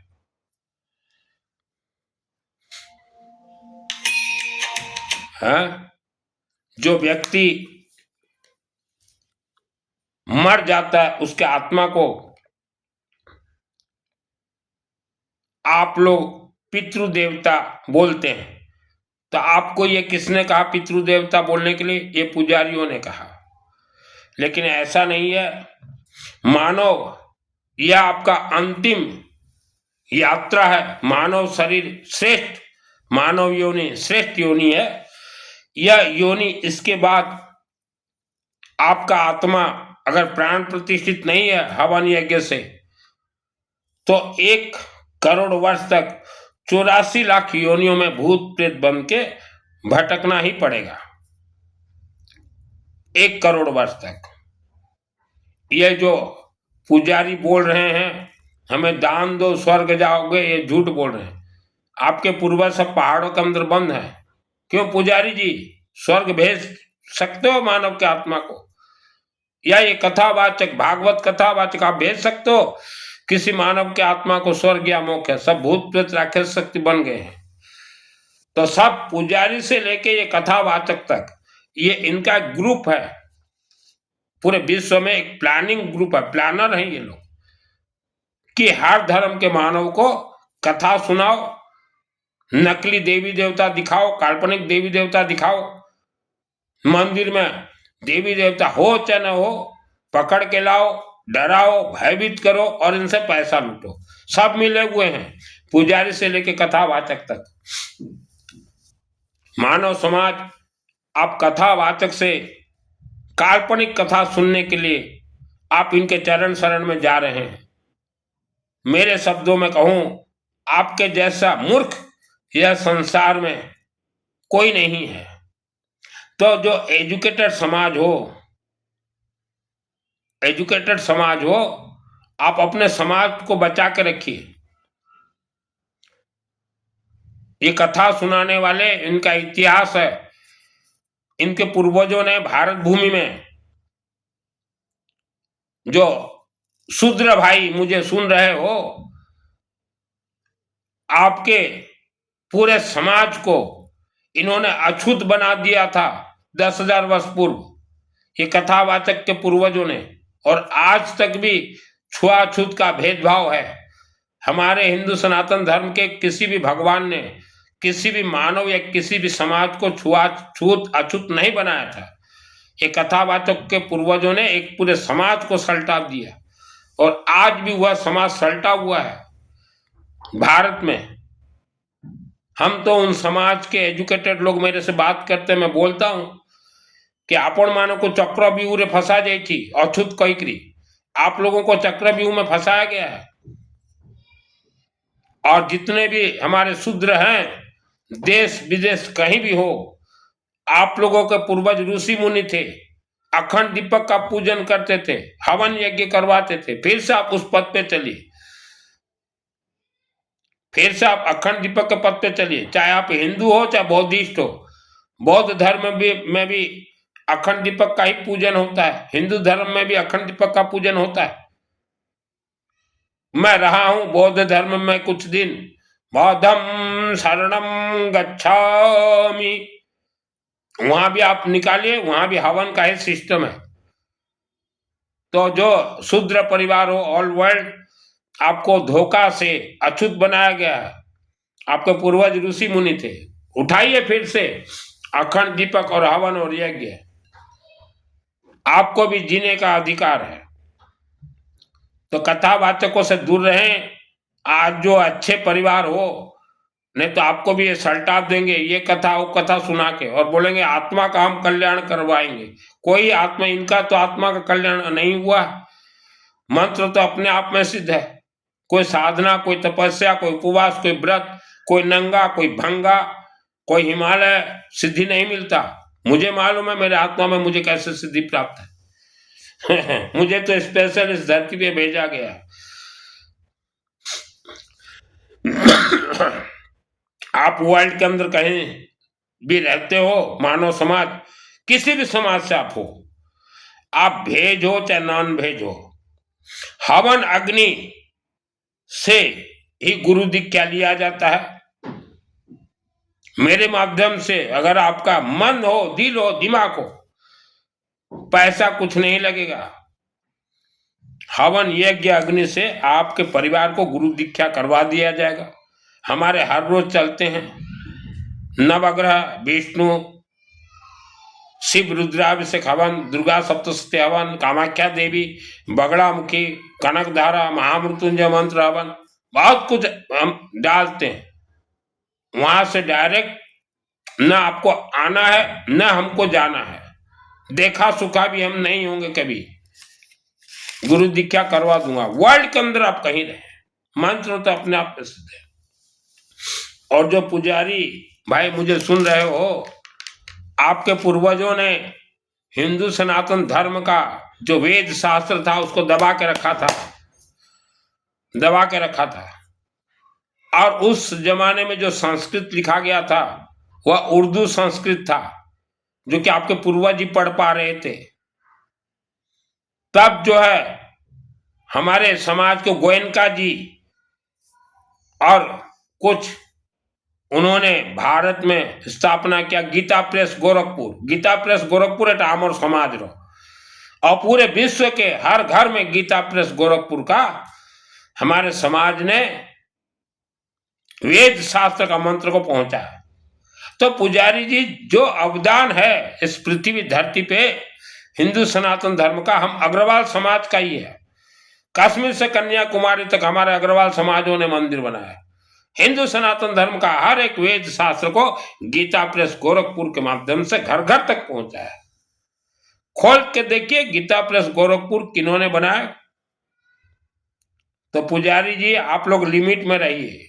जो व्यक्ति मर जाता है उसके आत्मा को आप लोग पितृदेवता बोलते हैं। तो आपको ये किसने कहा पितृदेवता बोलने के लिए? ये पुजारियों ने कहा। लेकिन ऐसा नहीं है। मानव यह आपका अंतिम यात्रा है। मानव शरीर श्रेष्ठ, मानव योनि श्रेष्ठ योनि है। यह योनि, इसके बाद आपका आत्मा अगर प्राण प्रतिष्ठित नहीं है हवन यज्ञ से, तो 1 करोड़ वर्ष तक 84 लाख योनियों में भूत प्रेत बन के भटकना ही पड़ेगा। 1 करोड़ वर्ष तक। ये जो पुजारी बोल रहे हैं हमें दान दो स्वर्ग जाओगे, ये झूठ बोल रहे हैं। आपके पूर्वज सब पहाड़ों के अंदर बंद है। क्यों पुजारी जी स्वर्ग भेज सकते हो मानव के आत्मा को? या ये कथावाचक, भागवत कथावाचक आप भेज सकते हो किसी मानव के आत्मा को स्वर्ग या मोक्ष? है सब भूत प्रेत राक्षस शक्ति बन गए हैं। तो सब पुजारी से लेके ये कथावाचक तक, ये इनका ग्रुप है। पूरे विश्व में एक प्लानिंग ग्रुप है, प्लानर है ये लोग, कि हर धर्म के मानव को कथा सुनाओ, नकली देवी देवता दिखाओ, काल्पनिक देवी देवता दिखाओ, मंदिर में देवी देवता हो चाहे न हो पकड़ के लाओ, डराओ, भयभीत करो और इनसे पैसा लूटो। सब मिले हुए हैं, पुजारी से लेके कथावाचक तक। मानव समाज आप कथावाचक से काल्पनिक कथा सुनने के लिए आप इनके चरण शरण में जा रहे हैं। मेरे शब्दों में कहूं, आपके जैसा मूर्ख यह संसार में कोई नहीं है। तो जो एजुकेटेड समाज हो, आप अपने समाज को बचा के रखिए। ये कथा सुनाने वाले, इनका इतिहास है। इनके पूर्वजों ने भारत भूमि में, जो शूद्र भाई मुझे सुन रहे हो, आपके पूरे समाज को इन्होंने अछूत बना दिया था 10,000 वर्ष पूर्व, ये कथावाचक के पूर्वजों ने। और आज तक भी छुआछूत का भेदभाव है। हमारे हिंदू सनातन धर्म के किसी भी भगवान ने किसी भी मानव या किसी भी समाज को छुआछूत अछूत नहीं बनाया था। ये कथावाचक के पूर्वजों ने एक पूरे समाज को सल्टा दिया और आज भी वह समाज सल्टा हुआ है भारत में। हम तो उन समाज के एजुकेटेड लोग मेरे से बात करते, मैं बोलता हूं कि आपण मानो को चक्रव्यूह रे फंसा जाई थी अछूत कैकरी, आप लोगों को चक्रव्यूह में फंसाया गया है। और जितने भी हमारे शूद्र हैं देश विदेश कहीं भी हो, आप लोगों के पूर्वज ऋषि मुनि थे, अखंड दीपक का पूजन करते थे, हवन यज्ञ करवाते थे। फिर से आप उस पद पे चलिए, फिर से आप अखंड दीपक के पद पे चलिए, चाहे आप हिंदू हो चाहे बौद्धिस्ट हो। बौद्ध धर्म में भी अखंड दीपक का ही पूजन होता है, हिंदू धर्म में भी अखंड दीपक का पूजन होता है। मैं रहा हूं बौद्ध धर्म में कुछ दिन, बौद्धम शरणम गच्छामि, वहां भी आप निकालिए, वहां भी हवन का ही सिस्टम है। तो जो शूद्र परिवार हो ऑल वर्ल्ड, आपको धोखा से अछूत बनाया गया है, आपके पूर्वज ऋषि मुनि थे। उठाइए फिर से अखंड दीपक और हवन और यज्ञ, आपको भी जीने का अधिकार है। तो कथावाचकों से दूर रहें। आज जो अच्छे परिवार हो, नहीं तो आपको भी ये सल्टा देंगे, ये कथा वो कथा सुना के, और बोलेंगे आत्मा का हम कल्याण करवाएंगे। कोई आत्मा, इनका तो आत्मा का कल्याण नहीं हुआ। मंत्र तो अपने आप में सिद्ध है, कोई साधना, कोई तपस्या, कोई उपवास, कोई व्रत, कोई नंगा, कोई भंगा, कोई हिमालय सिद्धि नहीं मिलता। मुझे मालूम है मेरे आत्मा में मुझे कैसे सिद्धि प्राप्त है। मुझे तो स्पेशल इस धरती पे भेजा गया। आप वर्ल्ड के अंदर कहीं भी रहते हो, मानव समाज, किसी भी समाज से आप हो, आप भेज हो चाहे नॉन भेज हो, हवन अग्नि से ही गुरु दीक्षा लिया जाता है। मेरे माध्यम से अगर आपका मन हो, दिल हो, दिमाग हो, पैसा कुछ नहीं लगेगा। हवन यज्ञ अग्नि से आपके परिवार को गुरु दीक्षा करवा दिया जाएगा। हमारे हर रोज चलते हैं नवग्रह, विष्णु, शिव रुद्राभिषेक हवन, दुर्गा सप्तशती हवन, कामाख्या देवी, बगड़ामुखी, कनकधारा, महामृत्युंजय मंत्र हवन, बहुत कुछ हम डालते हैं। वहां से डायरेक्ट न आपको आना है न हमको जाना है, देखा सुखा भी हम नहीं होंगे कभी। गुरु दीक्षा करवा दूंगा। वर्ल्ड के अंदर आप कहीं रहे, मंत्र तो अपने आप प्रसिद्ध है। और जो पुजारी भाई मुझे सुन रहे हो, आपके पूर्वजों ने हिंदू सनातन धर्म का जो वेद शास्त्र था उसको दबा के रखा था, दबा के रखा था। और उस जमाने में जो संस्कृत लिखा गया था वह उर्दू संस्कृत था, जो कि आपके पूर्वज ही पढ़ पा रहे थे। तब जो है हमारे समाज के गोयनका जी और कुछ, उन्होंने भारत में स्थापना किया गीता प्रेस गोरखपुर। गीता प्रेस गोरखपुर एक आमर समाज रो, और पूरे विश्व के हर घर में गीता प्रेस गोरखपुर का हमारे समाज ने वेद शास्त्र का मंत्र को पहुंचा है। तो पुजारी जी जो अवदान है इस पृथ्वी धरती पे हिंदू सनातन धर्म का, हम अग्रवाल समाज का ही है। कश्मीर से कन्याकुमारी तक हमारे अग्रवाल समाजों ने मंदिर बनाया। हिंदू सनातन धर्म का हर एक वेद शास्त्र को गीता प्रेस गोरखपुर के माध्यम से घर घर तक पहुंचा है। खोल के देखिए गीता प्रेस गोरखपुर किन्होंने बनाया। तो पुजारी जी आप लोग लिमिट में रहिए,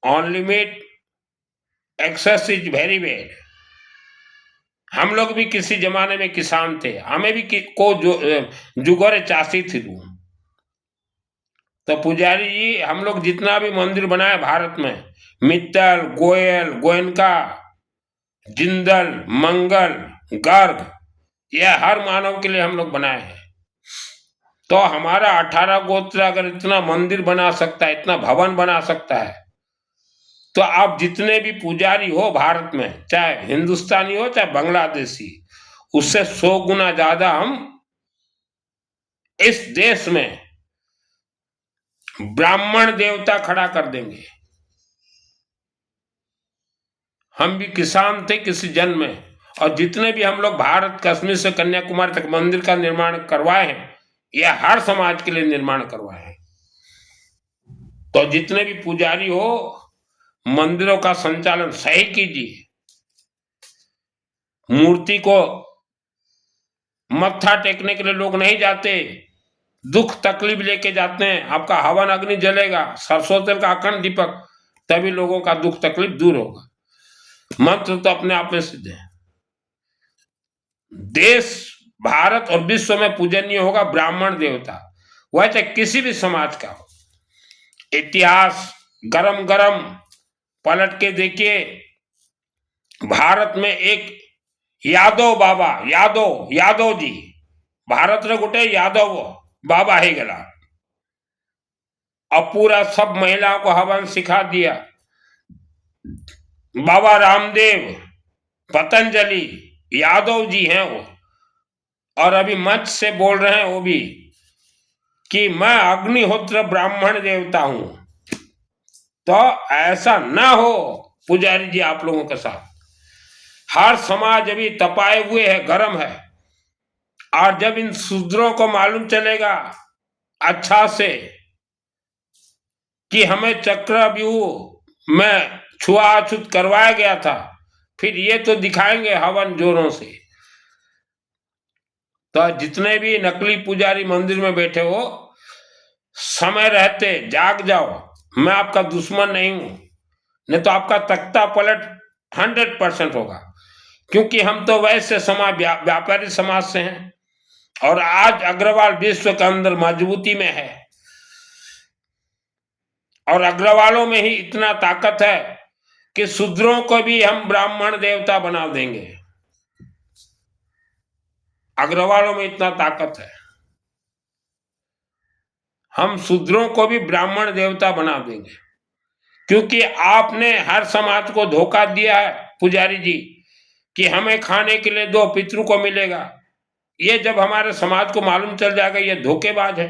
on limit, excess is very bad. हम लोग भी किसी जमाने में किसान थे, हमें भी को जुगोरे चासी थी। तो पुजारी जी हम लोग जितना भी मंदिर बनाए भारत में, मित्तल, गोयल, गोयनका, जिंदल, मंगल, गर्ग, यह हर मानव के लिए हम लोग बनाए हैं। तो हमारा 18 गोत्र अगर इतना मंदिर बना सकता है, इतना भवन बना सकता है, तो आप जितने भी पुजारी हो भारत में, चाहे हिंदुस्तानी हो चाहे बांग्लादेशी, उससे 100 गुना ज्यादा हम इस देश में ब्राह्मण देवता खड़ा कर देंगे। हम भी किसान थे किसी जन्म में, और जितने भी हम लोग भारत कश्मीर से कन्याकुमारी तक मंदिर का निर्माण करवाए हैं, यह हर समाज के लिए निर्माण करवाए हैं। तो जितने भी पुजारी हो, मंदिरों का संचालन सही कीजिए। मूर्ति को मत्था टेकने के लिए लोग नहीं जाते, दुख तकलीफ लेके जाते हैं। आपका हवन अग्नि जलेगा, सरसों तेल का अखंड दीपक, तभी लोगों का दुख तकलीफ दूर होगा। मंत्र तो अपने आप में सिद्ध है। देश, भारत और विश्व में पूजनीय होगा ब्राह्मण देवता, वह चाहे किसी भी समाज का हो। इतिहास गरम गरम पलट के देखिए, भारत में एक यादव बाबा, यादव जी, भारत रे गोटे यादव बाबा ही गला, अब पूरा सब महिलाओं को हवन सिखा दिया। बाबा रामदेव, पतंजलि, यादव जी हैं वो, और अभी मंच से बोल रहे हैं वो भी कि मैं अग्निहोत्र ब्राह्मण देवता हूं। तो ऐसा ना हो पुजारी जी आप लोगों के साथ। हर समाज अभी तपाए हुए है, गर्म है, और जब इन शूद्रों को मालूम चलेगा अच्छा से कि हमें चक्रव्यूह में छुआछूत करवाया गया था, फिर ये तो दिखाएंगे हवन जोरों से। तो जितने भी नकली पुजारी मंदिर में बैठे हो, समय रहते जाग जाओ। मैं आपका दुश्मन नहीं हूं, नहीं तो आपका तख्ता पलट 100% होगा, क्योंकि हम तो वैसे समाज, व्यापारी समाज से हैं, और आज अग्रवाल विश्व के अंदर मजबूती में है, और अग्रवालों में ही इतना ताकत है कि शूद्रों को भी हम ब्राह्मण देवता बना देंगे। अग्रवालों में इतना ताकत है, हम शूद्रों को भी ब्राह्मण देवता बना देंगे, क्योंकि आपने हर समाज को धोखा दिया है पुजारी जी कि हमें खाने के लिए दो, पितृ को मिलेगा। ये जब हमारे समाज को मालूम चल जाएगा ये धोखेबाज है।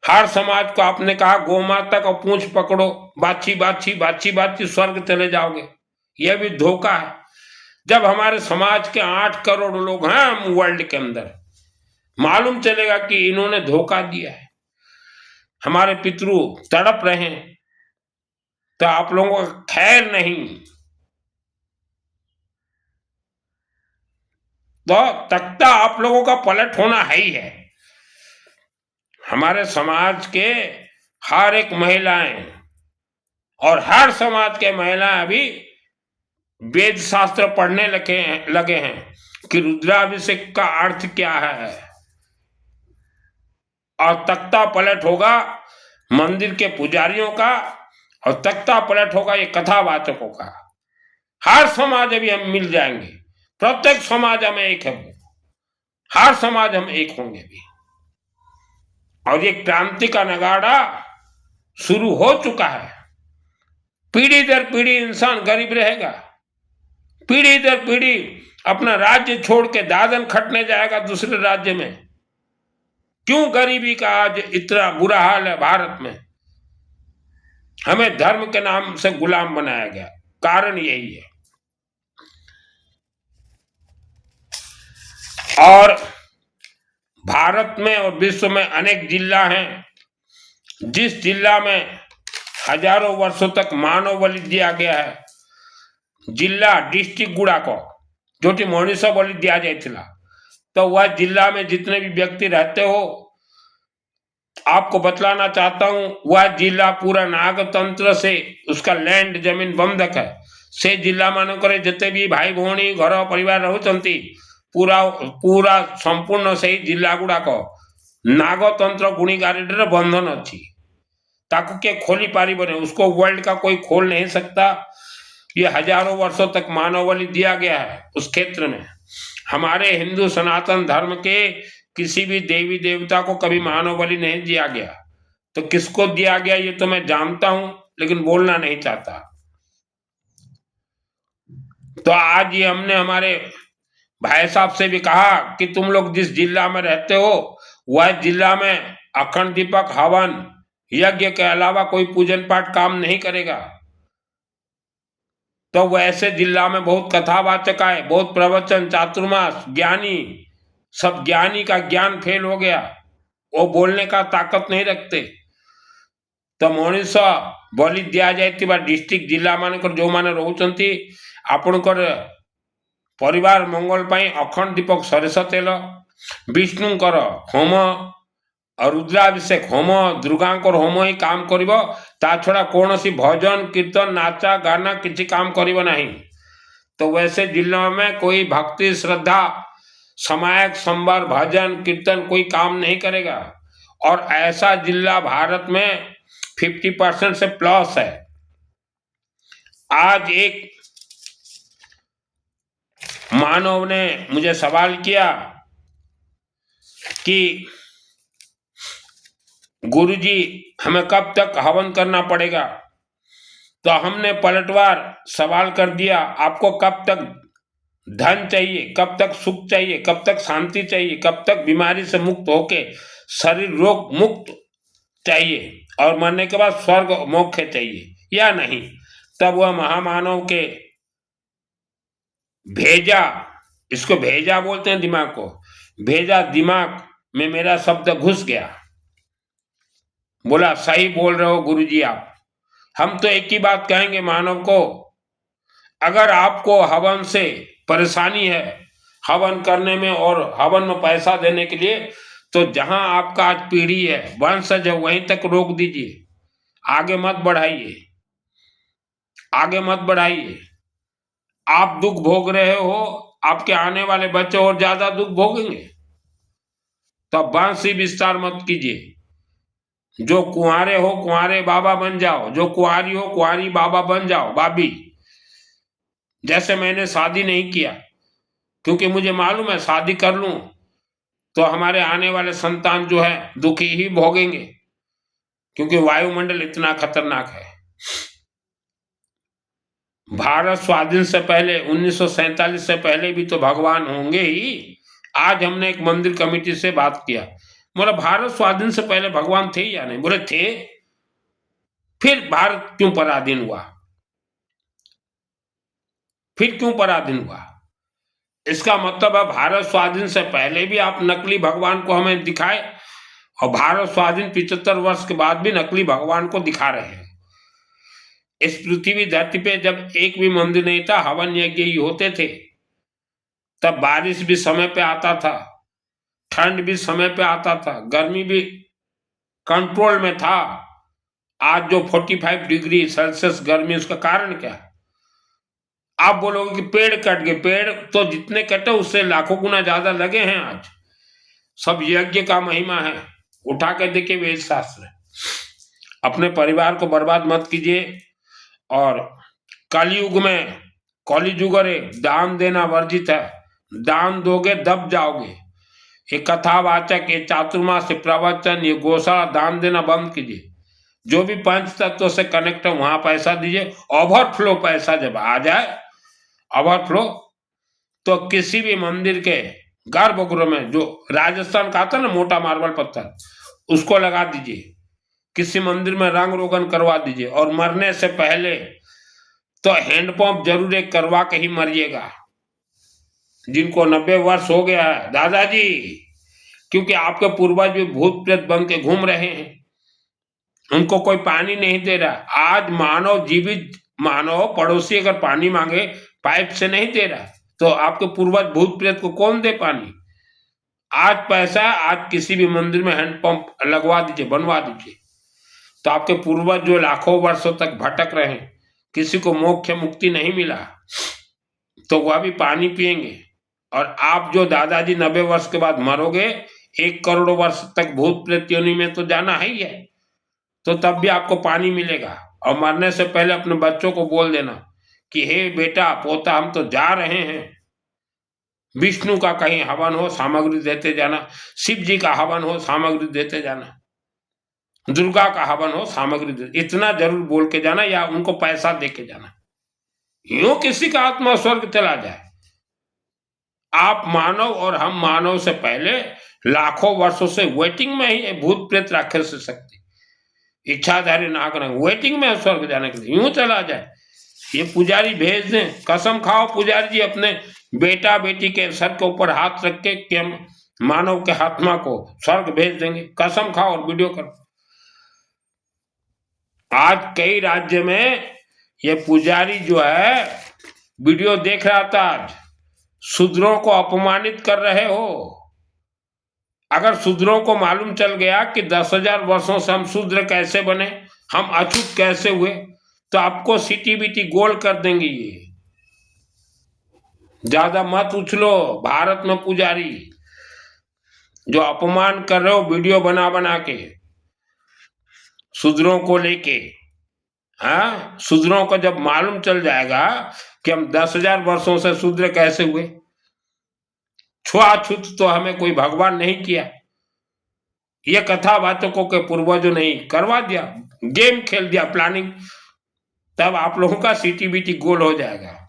हर समाज को आपने कहा गौ माता का पूंछ पकड़ो, बाछी बाछी बाछी बाछी स्वर्ग चले जाओगे, यह भी धोखा है। जब हमारे समाज के 8 करोड़ लोग हैं वर्ल्ड के अंदर, मालूम चलेगा कि इन्होंने धोखा दिया है, हमारे पितृ तड़प रहे हैं, तो आप लोगों का खैर नहीं। तो तख्ता आप लोगों का पलट होना है ही है। हमारे समाज के हर एक महिलाएं और हर समाज के महिलाएं अभी वेद शास्त्र पढ़ने लगे हैं कि रुद्राभिषेक का अर्थ क्या है, और तख्ता पलट होगा मंदिर के पुजारियों का, और तख्ता पलट होगा ये कथावाचकों का। हर समाज अभी हम मिल जाएंगे, प्रत्येक समाज हमें एक है, हर समाज हम एक होंगे भी, और ये क्रांति का नगाड़ा शुरू हो चुका है। पीढ़ी दर पीढ़ी इंसान गरीब रहेगा, पीढ़ी दर पीढ़ी अपना राज्य छोड़ के दादन खटने जाएगा दूसरे राज्य में। क्यों गरीबी का आज इतना बुरा हाल है भारत में? हमें धर्म के नाम से गुलाम बनाया गया, कारण यही है। और भारत में और विश्व में अनेक जिला हैं, जिस जिला में हजारों वर्षों तक मानव बलि दिया गया है, जिला डिस्ट्रिक्ट गुड़ाक जो मनीष बलि दिया जाता, तो वह जिला में जितने भी व्यक्ति रहते हो, आपको बतलाना चाहता हूं, वह जिला पूरा नागतंत्र से, उसका लैंड जमीन बंधक है, से जिला मानक जिते भी भाई भौणी घर परिवार रहुचंती, पूरा पूरा संपूर्ण से ही जिला गुड़ाक नागतंत्र गुणीगारिडीर बंधन अच्छी, ताकू के खोली पारिबने, उसको वर्ल्ड का कोई खोल नहीं सकता। ये हजारों वर्षों तक मानव बलि दिया गया है उस क्षेत्र में। हमारे हिंदू सनातन धर्म के किसी भी देवी देवता को कभी मानव बलि नहीं दिया गया, तो किसको दिया गया ये तो मैं जानता हूं, लेकिन बोलना नहीं चाहता। तो आज ये हमने हमारे भाई साहब से भी कहा कि तुम लोग जिस जिला में रहते हो, वह जिला में अखंड दीपक हवन यज्ञ के अलावा कोई पूजन पाठ काम नहीं करेगा। तो वैसे जिला में बहुत कथावाचक आए, बहुत प्रवचन, चातुर्मास, ज्ञानी, सब ज्ञानी का ज्ञान फेल हो गया, वो बोलने का ताकत नहीं रखते। तो मनीष बलि दिया जाए डिस्ट्रिक्ट जिला मानकर जो माने रोचंती आपणकर परिवार मंगल पाई अखंड दीपक सरस तेल, विष्णुकर होम और रुद्राभिषेक होम, दुर्गांकर होम ही काम करिवो, ता छड़ा कौन सी भजन कीर्तन नाचा गाना किसी काम करिवो नहीं। तो वैसे जिला में कोई भक्ति श्रद्धा समायक संबर भजन कीर्तन कोई काम नहीं करेगा। और ऐसा जिला भारत में 50% से प्लस है। आज एक मानव ने मुझे सवाल किया कि गुरुजी हमें कब तक हवन करना पड़ेगा। तो हमने पलटवार सवाल कर दिया, आपको कब तक धन चाहिए, कब तक सुख चाहिए, कब तक शांति चाहिए, कब तक बीमारी से मुक्त होके शरीर रोग मुक्त चाहिए और मरने के बाद स्वर्ग मोक्ष चाहिए या नहीं। तब वह महामानव के भेजा, इसको भेजा बोलते हैं दिमाग को, भेजा दिमाग में मेरा शब्द घुस गया। बोला सही बोल रहे हो गुरुजी आप। हम तो एक ही बात कहेंगे मानव को, अगर आपको हवन से परेशानी है, हवन करने में और हवन में पैसा देने के लिए, तो जहां आपका आज पीढ़ी है, वंशज है, वहीं तक रोक दीजिए, आगे मत बढ़ाइए, आगे मत बढ़ाइए। आप दुख भोग रहे हो, आपके आने वाले बच्चे और ज्यादा दुख भोगेंगे। तो वंश ही विस्तार मत कीजिए। जो कुंवारे हो कुंवारे बाबा बन जाओ, जो कुंवारी हो कुंवारी बाबा बन जाओ, बाबी। जैसे मैंने शादी नहीं किया क्योंकि मुझे मालूम है शादी कर लूं तो हमारे आने वाले संतान जो है दुखी ही भोगेंगे, क्योंकि वायुमंडल इतना खतरनाक है। भारत स्वाधीन से पहले 1947 से पहले भी तो भगवान होंगे ही। आज हमने एक मंदिर कमेटी से बात किया, बोला भारत स्वाधीन से पहले भगवान थे या नहीं? बोले थे। फिर भारत क्यों पराधीन हुआ? फिर क्यों पराधीन हुआ? इसका मतलब है भारत स्वाधीन से पहले भी आप नकली भगवान को हमें दिखाए और भारत स्वाधीन 75 वर्ष के बाद भी नकली भगवान को दिखा रहे हैं। इस पृथ्वी धरती पे जब एक भी मंदिर नहीं था, हवन यज्ञ ही होते थे, तब बारिश भी समय पे आता था, ठंड भी समय पे आता था, गर्मी भी कंट्रोल में था। आज जो 45 डिग्री सेल्सियस गर्मी, उसका कारण क्या है? आप बोलोगे कि पेड़ कट गए, पेड़ तो जितने कटे उससे लाखों गुना ज्यादा लगे हैं। आज सब यज्ञ का महिमा है, उठा के देखिए वेद शास्त्र। अपने परिवार को बर्बाद मत कीजिए। और कलयुग में, कलयुग रे दान देना वर्जित है, दान दोगे दब जाओगे। ये कथावाचक, ये चातुर्मास, ये प्रवचन, ये गौशाला, दान देना बंद कीजिए। जो भी पंच तत्व से कनेक्ट है वहां पैसा दीजिए। ओवरफ्लो पैसा जब आ जाए, ओवरफ्लो, तो किसी भी मंदिर के गर्भगृह में जो राजस्थान का आता ना मोटा मार्बल पत्थर, उसको लगा दीजिए। किसी मंदिर में रंग रोगन करवा दीजिए। और मरने से पहले तो हैंडपंप जरूर एक करवा के ही मरिएगा। जिनको 90 वर्ष हो गया है दादाजी, क्योंकि आपके पूर्वज भी भूत प्रेत बन के घूम रहे हैं, उनको कोई पानी नहीं दे रहा। आज मानव, जीवित मानव, पड़ोसी अगर पानी मांगे पाइप से नहीं दे रहा, तो आपके पूर्वज भूत प्रेत को कौन दे पानी? आज पैसा, आज किसी भी मंदिर में हैंडपंप लगवा दीजिए, बनवा दीजिए। तो आपके पूर्वज जो लाखों वर्षों तक भटक रहे हैं, किसी को मोक्ष मुक्ति नहीं मिला, तो वह भी पानी पिएंगे। और आप जो दादाजी 90 वर्ष के बाद मरोगे, 1 करोड़ वर्ष तक भूत प्रेत योनि में तो जाना ही है, तो तब भी आपको पानी मिलेगा। और मरने से पहले अपने बच्चों को बोल देना कि हे बेटा पोता, हम तो जा रहे हैं, विष्णु का कहीं हवन हो सामग्री देते जाना, शिव जी का हवन हो सामग्री देते जाना, दुर्गा का हवन हो सामग्री दे, इतना जरूर बोल के जाना, या उनको पैसा दे के जाना। यूं किसी का आत्मा स्वर्ग चला जाए। आप मानव और हम मानव से पहले लाखों वर्षों से वेटिंग में ही भूत प्रेत राक्षस शक्ति, इच्छाधारी नाग वेटिंग में स्वर्ग जाने के लिए, यूं चला जाए। ये पुजारी भेज दें, कसम खाओ पुजारी जी अपने बेटा बेटी के सर के ऊपर हाथ रख के कि हम मानव के आत्मा को स्वर्ग भेज देंगे, कसम खाओ और वीडियो करो। आज कई राज्य में ये पुजारी जो है वीडियो देख रहा था, आज शूद्रों को अपमानित कर रहे हो। अगर शूद्रों को मालूम चल गया कि 10,000 वर्षों से हम शूद्र कैसे बने, हम अछूत कैसे हुए, तो आपको सीटी बीटी गोल कर देंगे। ये ज्यादा मत उछलो। भारत में पुजारी जो अपमान कर रहे हो वीडियो बना बना के शूद्रों को लेके, हाँ, शूद्रों को जब मालूम चल जाएगा कि हम 10,000 वर्षों से शूद्र कैसे हुए, छुआछूत तो हमें कोई भगवान नहीं किया, ये कथा वाचकों के पूर्वजों ने करवा दिया, गेम खेल दिया, प्लानिंग, तब आप लोगों का सीटी बीटी गोल हो जाएगा।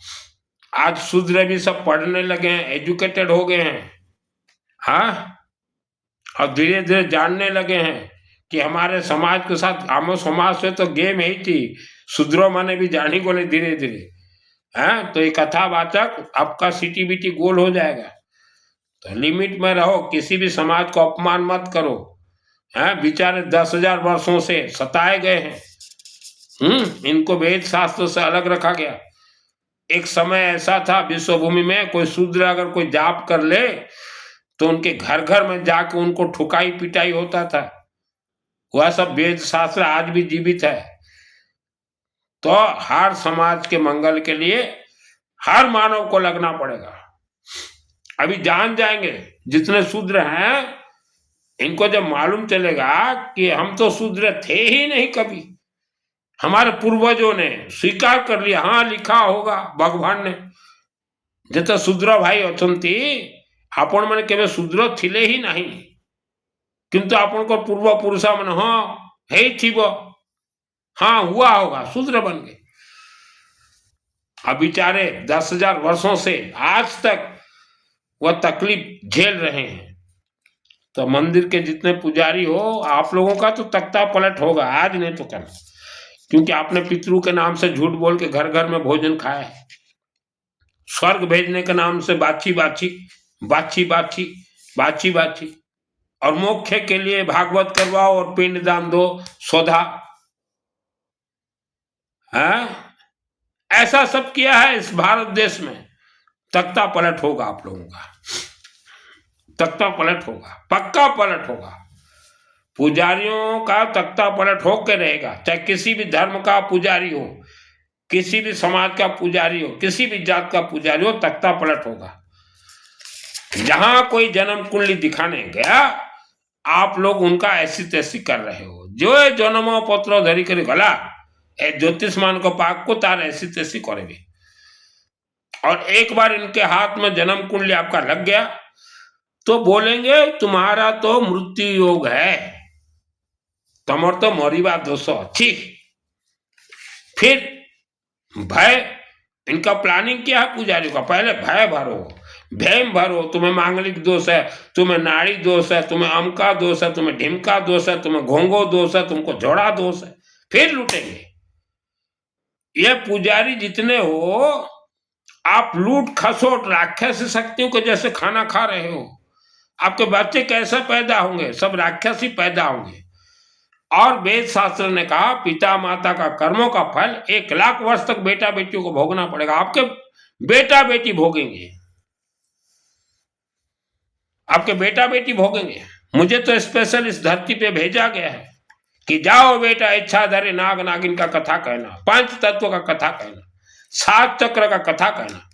आज शूद्र भी सब पढ़ने लगे हैं, एजुकेटेड हो गए हैं, हाँ, और धीरे धीरे जानने लगे हैं कि हमारे समाज के साथ, आमो समाज से तो गेम ही थी, शूद्रों माने भी जानी बोले धीरे धीरे, है तो ये कथावाचक आपका सीटी बीटी गोल हो जाएगा। तो लिमिट में रहो, किसी भी समाज को अपमान मत करो, है बेचारे 10,000 वर्षों से सताए गए हैं, इनको वेद शास्त्र से अलग रखा गया। एक समय ऐसा था विश्वभूमि में, कोई शूद्र अगर कोई जाप कर ले तो उनके घर घर में जाके उनको ठुकाई पिटाई होता था। वह सब वेद शास्त्र आज भी जीवित है। तो हर समाज के मंगल के लिए हर मानव को लगना पड़ेगा। अभी जान जाएंगे जितने शूद्र हैं, इनको जब मालूम चलेगा कि हम तो शूद्र थे ही नहीं कभी, हमारे पूर्वजों ने स्वीकार कर लिया, हाँ लिखा होगा भगवान ने, जैसे शूद्र भाई अछंती आपण मैंने केवे शूद्र थिले ही नहीं, किंतु आपण को पूर्व पुरुषा मन हाँ है थीबो, हाँ हुआ होगा, शूद्र बन गए। अब बेचारे 10,000 वर्षों से आज तक वह तकलीफ झेल रहे हैं। तो मंदिर के जितने पुजारी हो, आप लोगों का तो तख्ता पलट होगा, आज नहीं तो कल, क्योंकि आपने पितरों के नाम से झूठ बोल के घर घर में भोजन खाया है। स्वर्ग भेजने के नाम से बाछी बाछी बाछी बाछी बाछी बाछी, और मोक्ष के लिए भागवत करवाओ और पिंड दान दो, सौधा, है ऐसा सब किया है इस भारत देश में। तख्ता पलट होगा आप लोगों का, तख्ता पलट होगा, पक्का पलट होगा। पुजारियों का तख्ता पलट होकर रहेगा, चाहे किसी भी धर्म का पुजारी हो, किसी भी समाज का पुजारी हो, किसी भी जात का पुजारी हो, तख्ता पलट होगा। जहां कोई जन्म कुंडली दिखाने गया, आप लोग उनका ऐसी तैसी कर रहे हो, जो जन्म पत्र धरी कर गला ए ज्योतिष मान को पाक को तार ऐसी तैसी करेंगे, और एक बार इनके हाथ में जन्म कुंडली आपका लग गया तो बोलेंगे तुम्हारा तो मृत्यु योग है, तमर तो मरीबा दोष अच्छी। फिर भय, इनका प्लानिंग क्या है पुजारी का, पहले भय भरो, भयम भरो, तुम्हें मांगलिक दोष है, तुम्हें नाड़ी दोष है, तुम्हें अमका दोष है, तुम्हें ढिमका दोष है, तुम्हें घोंगो दोष है, तुमको जोड़ा दोष है, फिर लूटेंगे। ये पुजारी जितने हो, आप लूट खसोट राक्षस शक्तियों के जैसे खाना खा रहे हो। आपके बच्चे कैसे पैदा होंगे, सब राक्षस ही पैदा होंगे। और वेद शास्त्र ने कहा पिता माता का कर्मों का फल 1,00,000 वर्ष तक बेटा बेटियों को भोगना पड़ेगा। आपके बेटा बेटी भोगेंगे, आपके बेटा बेटी भोगेंगे। मुझे तो स्पेशल इस धरती पे भेजा गया है कि जाओ बेटा इच्छाधारी नाग नागिन का कथा कहना, 5 तत्व का कथा कहना, 7 चक्र का कथा कहना।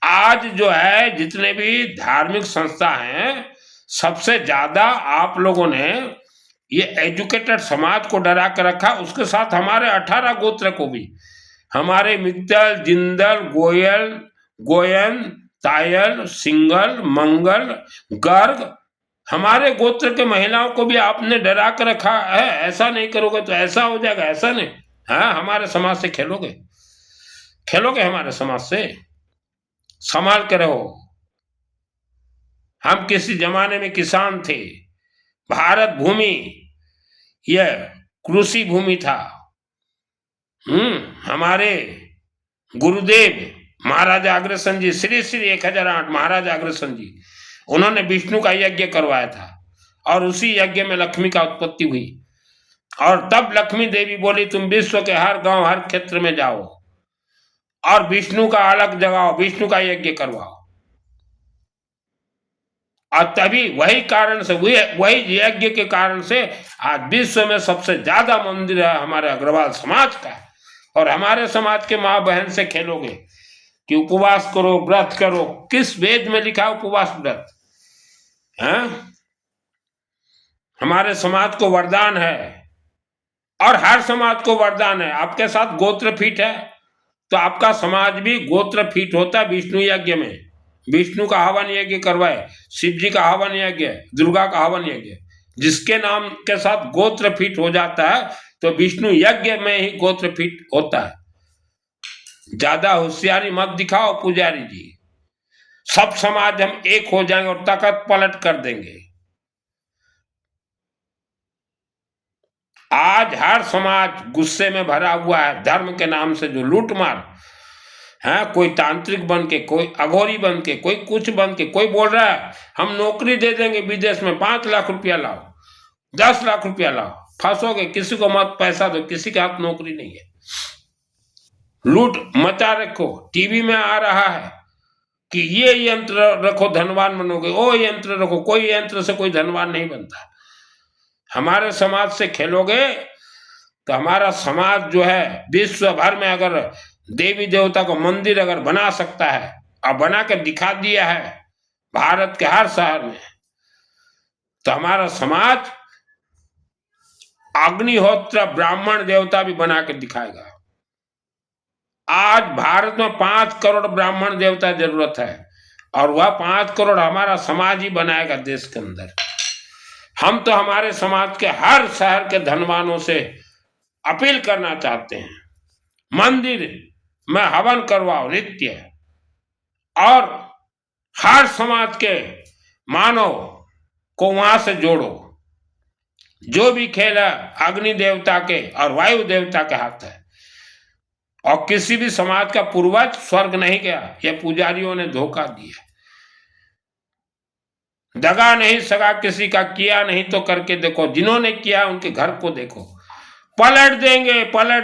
आज जो है जितने भी धार्मिक संस्था हैं, सबसे ज्यादा आप लोगों ने ये एजुकेटेड समाज को डरा कर रखा, उसके साथ हमारे 18 गोत्र को भी, हमारे मित्तल, जिंदल, गोयल, गोयन, तायल, सिंगल, मंगल, गर्ग, हमारे गोत्र के महिलाओं को भी आपने डरा कर रखा है। ऐसा नहीं करोगे तो ऐसा हो जाएगा, ऐसा नहीं, हाँ हमारे समाज से खेलोगे, खेलोगे हमारे समाज से, संभाल के रहो। हम किसी जमाने में किसान थे, भारत भूमि यह कृषि भूमि था, हमारे गुरुदेव महाराजा अग्रसेन जी, श्री श्री 1008 महाराजा अग्रसेन जी, उन्होंने विष्णु का यज्ञ करवाया था और उसी यज्ञ में लक्ष्मी का उत्पत्ति हुई। और तब लक्ष्मी देवी बोली तुम विश्व के हर गांव हर क्षेत्र में जाओ और विष्णु का अलग जगाओ, विष्णु का यज्ञ करवाओ। और तभी वही कारण से, वही यज्ञ के कारण से आज विश्व में सबसे ज्यादा मंदिर है हमारे अग्रवाल समाज का। और हमारे समाज के माँ बहन से खेलोगे कि उपवास करो, व्रत करो, किस वेद में लिखा उपवास व्रत है? हमारे समाज को वरदान है और हर समाज को वरदान है। आपके साथ गोत्र फीट है तो आपका समाज भी गोत्र फीट होता है। विष्णु यज्ञ में विष्णु का हवन यज्ञ करवाए, शिव जी का हवन यज्ञ, दुर्गा का हवन यज्ञ, जिसके नाम के साथ गोत्र फीट हो जाता है तो विष्णु यज्ञ में ही गोत्र फीट होता है। ज्यादा होशियारी मत दिखाओ पुजारी जी, सब समाज हम एक हो जाएंगे और ताकत पलट कर देंगे। आज हर समाज गुस्से में भरा हुआ है धर्म के नाम से, जो लूट मार है, कोई तांत्रिक बन के, कोई अघोरी बन के, कोई कुछ बन के, कोई बोल रहा है हम नौकरी दे देंगे विदेश में, 5 लाख रुपया लाओ, 10 लाख रुपया लाओ, फंसोगे, किसी को मत पैसा दो, किसी के हाथ नौकरी नहीं है। लूट मचा रखो। टीवी में आ रहा है कि ये यंत्र रखो धनवान बनोगे, वो यंत्र रखो, कोई यंत्र से कोई धनवान नहीं बनता। हमारे समाज से खेलोगे तो हमारा समाज जो है विश्व भर में अगर देवी देवता को मंदिर अगर बना सकता है और बना के दिखा दिया है भारत के हर शहर में, तो हमारा समाज अग्निहोत्र ब्राह्मण देवता भी बना के दिखाएगा। आज भारत में 5 करोड़ ब्राह्मण देवता जरूरत है और वह 5 करोड़ हमारा समाज ही बनाएगा देश के अंदर। हम तो हमारे समाज के हर शहर के धनवानों से अपील करना चाहते हैं, मंदिर में हवन करवाओ नित्य, और हर समाज के मानव को वहां से जोड़ो। जो भी खेल है अग्नि देवता के और वायु देवता के हाथ है, और किसी भी समाज का पूर्वज स्वर्ग नहीं गया, यह पुजारियों ने धोखा दिया। दगा नहीं सगा किसी का किया नहीं तो करके देखो, जिन्होंने किया उनके घर को देखो, पलट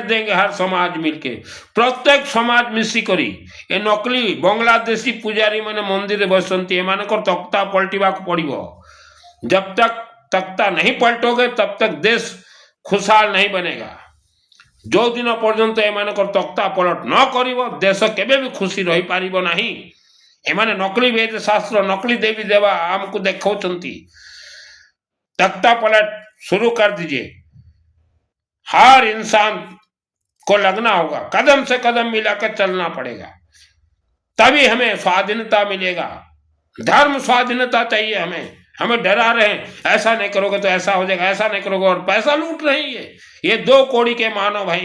देंगे हर समाज मिलके, प्रत्येक समाज मिशिकरी ए नकली बांग्लादेशी पुजारी माने मंदिर बसंती एमानकर तख्ता पलटिबाक पड़िबो। जब तक तख्ता नहीं पलटोगे तब तक देश खुशहाल नहीं बनेगा। जो दिन पर्यंत एमानकर तख्ता पलट न करिबो देश केबे भी खुशी रही पारिबो नहीं। एमाने नकली वेद शास्त्र नकली देवी देवा हमको देखौचंती। तख्ता पलट शुरू कर दीजिए। हर इंसान को लगना होगा, कदम से कदम मिलाकर चलना पड़ेगा, तभी हमें स्वाधीनता मिलेगा। धर्म स्वाधीनता चाहिए हमें। हमें डरा रहे हैं ऐसा नहीं करोगे तो ऐसा हो जाएगा, ऐसा नहीं करोगे, और पैसा लूट रहे हैं ये 2 कौड़ी के मानव हैं।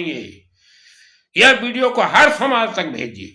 ये वीडियो को हर समाज तक भेजिए।